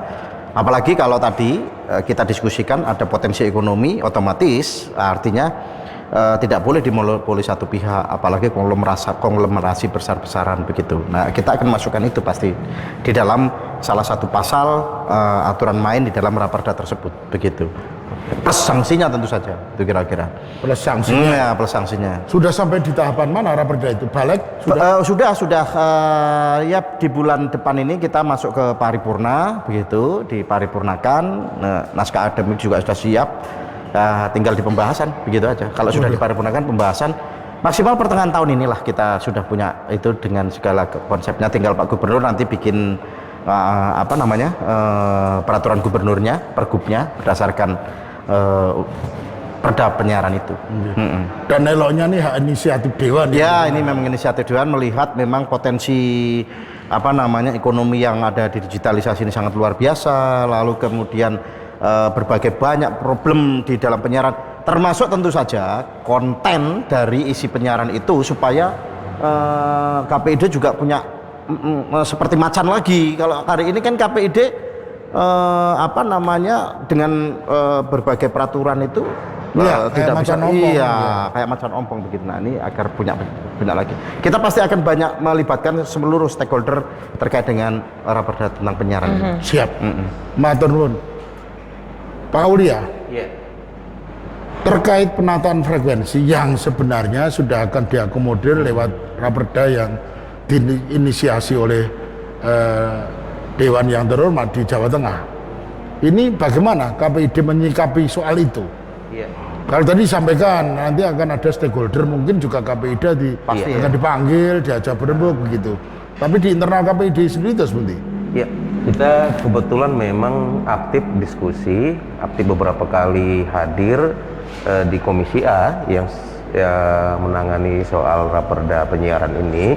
D: apalagi kalau tadi kita diskusikan ada potensi ekonomi, otomatis artinya tidak boleh dimonopoli satu pihak, apalagi konglomerasi besar-besaran begitu. Nah, kita akan masukkan itu pasti di dalam salah satu pasal aturan main di dalam raperda tersebut begitu. Plus sanksinya tentu saja, itu kira-kira.
B: Plus sanksinya.
D: Ya, plus sanksinya.
B: Sudah sampai di tahapan mana Raperda itu? Balik
D: sudah ya di bulan depan ini kita masuk ke paripurna begitu, diparipurnakan. Naskah akademik juga sudah siap. Tinggal di pembahasan begitu aja. Kalau sudah diparipurnakan pembahasan maksimal pertengahan tahun inilah kita sudah punya itu dengan segala konsepnya. Tinggal Pak Gubernur nanti bikin peraturan gubernurnya, pergubnya berdasarkan perda penyiaran itu.
B: Dan eloknya nih hak inisiatif Dewan.
D: Ya, ini memang inisiatif Dewan melihat memang potensi ekonomi yang ada di digitalisasi ini sangat luar biasa, lalu kemudian berbagai banyak problem di dalam penyiaran, termasuk tentu saja konten dari isi penyiaran itu supaya KPID juga punya seperti macan lagi. Kalau hari ini kan KPID dengan berbagai peraturan itu tidak bisa kayak macan ompong begitu. Nah, ini agar punya lagi. Kita pasti akan banyak melibatkan seluruh stakeholder terkait dengan Raperda tentang penyiaran ini.
B: Siap. Matur nuwun. Pak Aulia. Terkait penataan frekuensi yang sebenarnya sudah akan diakomodir lewat Raperda yang diinisiasi oleh Dewan yang terhormat di Jawa Tengah. Ini bagaimana KPID menyikapi soal itu? Kalau tadi disampaikan nanti akan ada stakeholder, mungkin juga KPID akan dipanggil, diajak berembuk begitu. Tapi di internal KPID sendiri itu seperti?
I: Ya, kita kebetulan memang aktif diskusi, aktif beberapa kali hadir di Komisi A yang menangani soal Raperda penyiaran ini.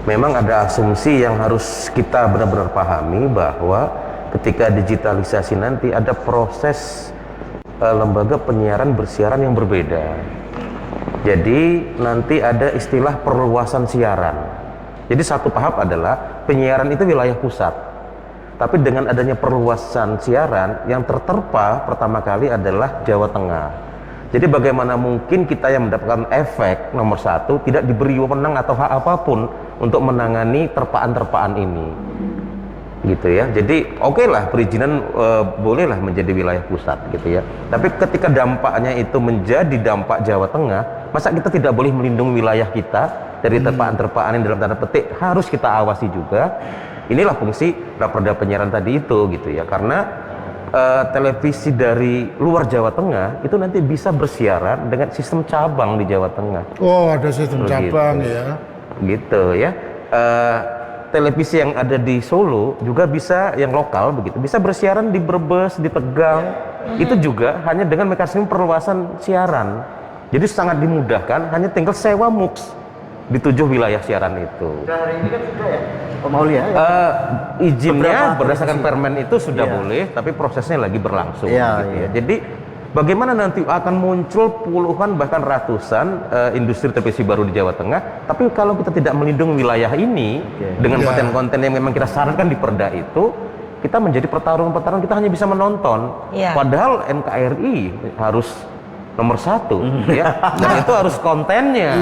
I: Memang ada asumsi yang harus kita benar-benar pahami bahwa ketika digitalisasi nanti ada proses lembaga penyiaran bersiaran yang berbeda. Jadi nanti ada istilah perluasan siaran. Jadi satu tahap adalah penyiaran itu wilayah pusat. Tapi dengan adanya perluasan siaran yang terterpa pertama kali adalah Jawa Tengah. Jadi bagaimana mungkin kita yang mendapatkan efek nomor satu tidak diberi wewenang atau hak apapun untuk menangani terpaan-terpaan ini, gitu ya. Jadi oke lah perizinan bolehlah menjadi wilayah pusat, gitu ya. Tapi ketika dampaknya itu menjadi dampak Jawa Tengah, masa kita tidak boleh melindungi wilayah kita dari terpaan-terpaan yang dalam tanda petik harus kita awasi juga. Inilah fungsi Raperda penyiaran tadi itu, gitu ya. Karena televisi dari luar Jawa Tengah itu nanti bisa bersiaran dengan sistem cabang di Jawa Tengah.
B: Oh, ada sistem cabang ya.
I: Gitu ya. Televisi yang ada di Solo juga bisa, yang lokal begitu, bisa bersiaran di Brebes, di Tegal. Itu juga hanya dengan mekanisme perluasan siaran. Jadi sangat dimudahkan, hanya tinggal sewa MUX di 7 wilayah siaran itu.
D: Hari ini kan sudah ya, Pak Mauli ya?
I: Izinnya berdasarkan permen itu sudah boleh, tapi prosesnya lagi berlangsung. Gitu ya. Jadi bagaimana nanti akan muncul puluhan bahkan ratusan industri televisi baru di Jawa Tengah, tapi kalau kita tidak melindungi wilayah ini dengan konten-konten yang memang kita sarankan di perda itu, kita menjadi pertarungan kita hanya bisa menonton. Padahal NKRI harus nomor 1 ya, dan itu harus kontennya,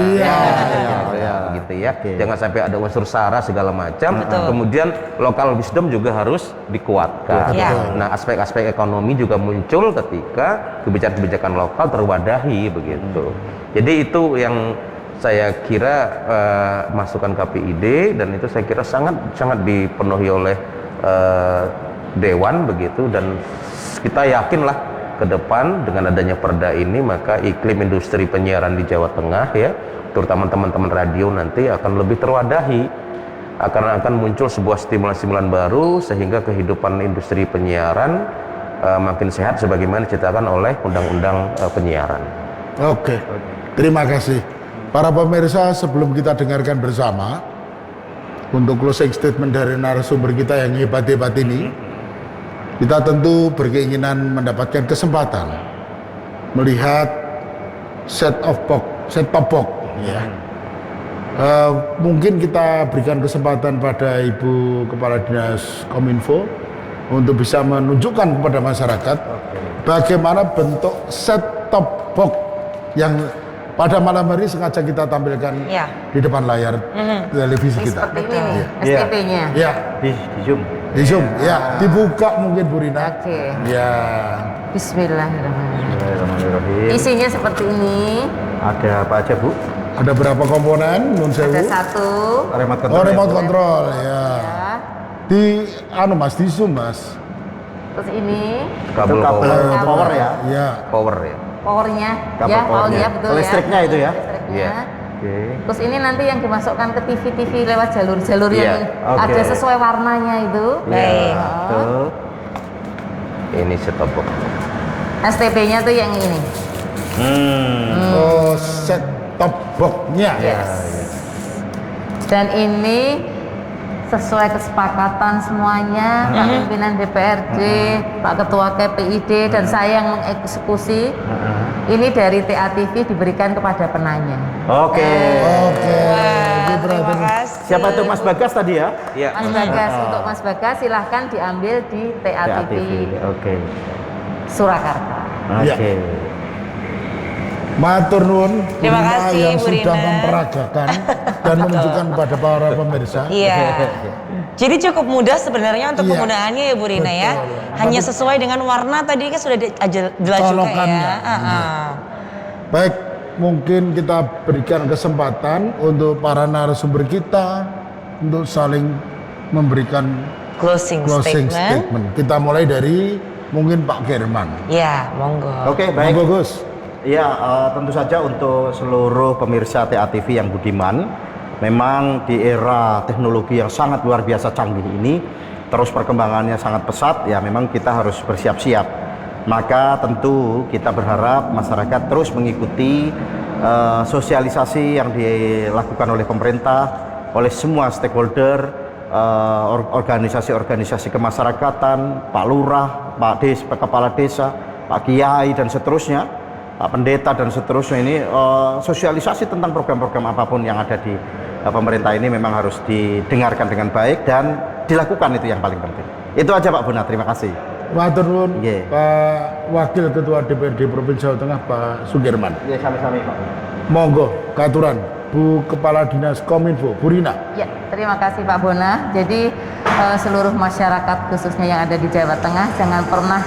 I: gitu ya. Jangan sampai ada unsur sara segala macam. Kemudian local wisdom juga harus dikuatkan. Nah, aspek-aspek ekonomi juga muncul ketika kebijakan-kebijakan lokal terwadahi begitu. Jadi itu yang saya kira masukan KPID, dan itu saya kira sangat dipenuhi oleh Dewan begitu, dan kita yakinlah ke depan dengan adanya perda ini maka iklim industri penyiaran di Jawa Tengah ya, terutama teman-teman radio nanti akan lebih terwadahi, akan muncul sebuah stimulan-stimulan baru sehingga kehidupan industri penyiaran makin sehat sebagaimana diceritakan oleh Undang-Undang Penyiaran.
B: Oke, terima kasih. Para pemirsa, sebelum kita dengarkan bersama untuk closing statement dari narasumber kita yang hebat-hebat ini, kita tentu berkeinginan mendapatkan kesempatan melihat set-top box ya. Mungkin kita berikan kesempatan pada Ibu Kepala Dinas Kominfo untuk bisa menunjukkan kepada masyarakat bagaimana bentuk set-top box yang pada malam hari sengaja kita tampilkan di depan layar televisi kita.
E: Seperti ini nih, STP-nya.
B: Ya.
D: di Zoom.
B: Di Zoom, ya. Dibuka mungkin Bu Rina.
E: Oke.
B: Ya.
E: Bismillahirrahmanirrahim. Isinya seperti ini.
D: Ada apa aja, Bu?
B: Ada berapa komponen? Nun sewu.
E: Ada satu.
D: Remote
B: control. Oh, remote control, ya. Di Mas, di Zoom, Mas.
E: Terus ini
I: kabel
D: power ya.
B: Iya.
I: Power ya.
E: Powernya,
D: Kabel
E: ya,
D: powernya.
E: ya betul
D: Listriknya
E: ya.
D: itu ya.
E: Listriknya.
D: Oke.
E: Terus ini nanti yang dimasukkan ke TV lewat jalur-jalur yang
D: Oke.
E: ada sesuai warnanya itu.
D: Baik. Betul.
I: Ini set-top box.
E: STB-nya tuh yang ini.
B: Oh, set top box-nya.
E: Yes. Dan ini sesuai kesepakatan semuanya, Pak Pimpinan DPRD, Pak Ketua KPID, dan saya yang mengeksekusi. Ini dari TATV diberikan kepada penanya.
D: Oke.
C: Terima kasih.
D: Siapa itu Mas Bagas tadi ya?
I: Iya.
E: Mas Bagas, untuk Mas Bagas silahkan diambil di TATV
D: Oke.
E: Surakarta.
D: Oke.
B: Matur nuwun
C: Terima kasih,
B: yang
C: Bu
B: sudah
C: Rina.
B: memperagakan dan menunjukkan kepada para pemirsa.
C: Iya. Jadi cukup mudah sebenarnya untuk penggunaannya ya Bu Rina ya. Hanya sesuai dengan warna tadi kan sudah jelas juga
B: Colokannya.
C: ya.
B: Baik, mungkin kita berikan kesempatan untuk para narasumber kita untuk saling memberikan
C: Closing statement.
B: Kita mulai dari mungkin Pak German.
C: Ya, monggo.
D: Oke, baik.
B: Monggo, Gus.
D: Ya, tentu saja untuk seluruh pemirsa TATV yang budiman, memang di era teknologi yang sangat luar biasa canggih ini, terus perkembangannya sangat pesat, ya memang kita harus bersiap-siap. Maka tentu kita berharap masyarakat terus mengikuti sosialisasi yang dilakukan oleh pemerintah, oleh semua stakeholder, organisasi-organisasi kemasyarakatan, Pak Lurah, Pak Kepala Desa, Pak Kiai, dan seterusnya. Pak Pendeta dan seterusnya ini sosialisasi tentang program-program apapun yang ada di pemerintah ini memang harus didengarkan dengan baik dan dilakukan, itu yang paling penting. Itu aja Pak Buna, terima kasih.
B: Matur nuwun, Pak Wakil Ketua DPRD Provinsi Jawa Tengah, Pak Sugirman.
D: Ya, sami-sami Pak.
B: Monggo, katuran Bu Kepala Dinas Kominfo, Bu Rina.
E: Ya, terima kasih Pak Bona. Jadi seluruh masyarakat khususnya yang ada di Jawa Tengah jangan pernah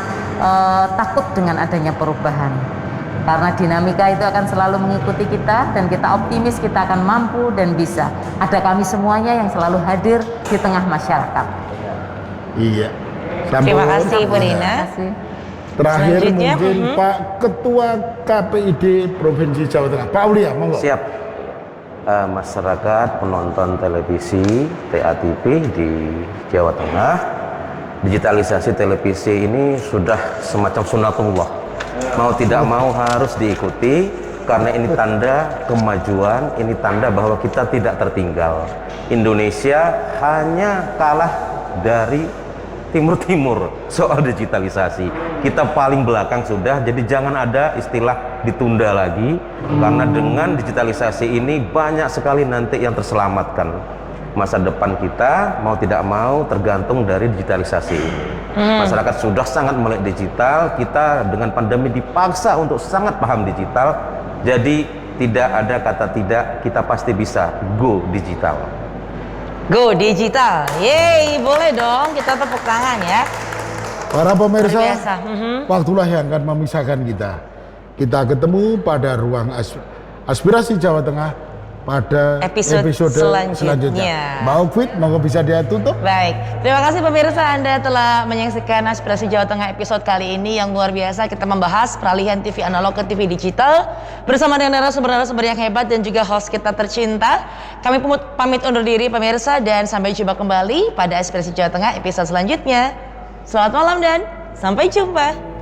E: takut dengan adanya perubahan. Karena dinamika itu akan selalu mengikuti kita dan kita optimis kita akan mampu dan bisa. Ada kami semuanya yang selalu hadir di tengah masyarakat.
B: Iya.
C: Terima kasih Bu Rina.
B: Terakhir
C: Selanjutnya,
B: mungkin Pak Ketua KPID Provinsi Jawa Tengah, Pak Aulia, monggo.
I: Siap. Masyarakat penonton televisi TATV di Jawa Tengah, digitalisasi televisi ini sudah semacam sunatullah. Mau tidak mau harus diikuti karena ini tanda kemajuan, ini tanda bahwa kita tidak tertinggal. Indonesia hanya kalah dari Timur soal digitalisasi. Kita paling belakang sudah, jadi jangan ada istilah ditunda lagi, karena dengan digitalisasi ini banyak sekali nanti yang terselamatkan. Masa depan kita mau tidak mau tergantung dari digitalisasi ini. Masyarakat sudah sangat melek digital, kita dengan pandemi dipaksa untuk sangat paham digital, jadi tidak ada kata tidak, kita pasti bisa go digital.
C: Go digital, yeay, boleh dong kita tepuk tangan ya.
B: Para pemirsa,
C: Luar biasa.
B: waktulah yang akan memisahkan kita. Kita ketemu pada ruang aspirasi Jawa Tengah pada episode selanjutnya. Mbak Okwit, monggo bisa dia tutup.
C: Baik, terima kasih pemirsa Anda telah menyaksikan Aspirasi Jawa Tengah episode kali ini yang luar biasa. Kita membahas peralihan TV analog ke TV digital bersama dengan narasumber-narasumber yang hebat dan juga host kita tercinta. Kami pamit undur diri pemirsa dan sampai jumpa kembali pada Aspirasi Jawa Tengah episode selanjutnya. Selamat malam dan sampai jumpa.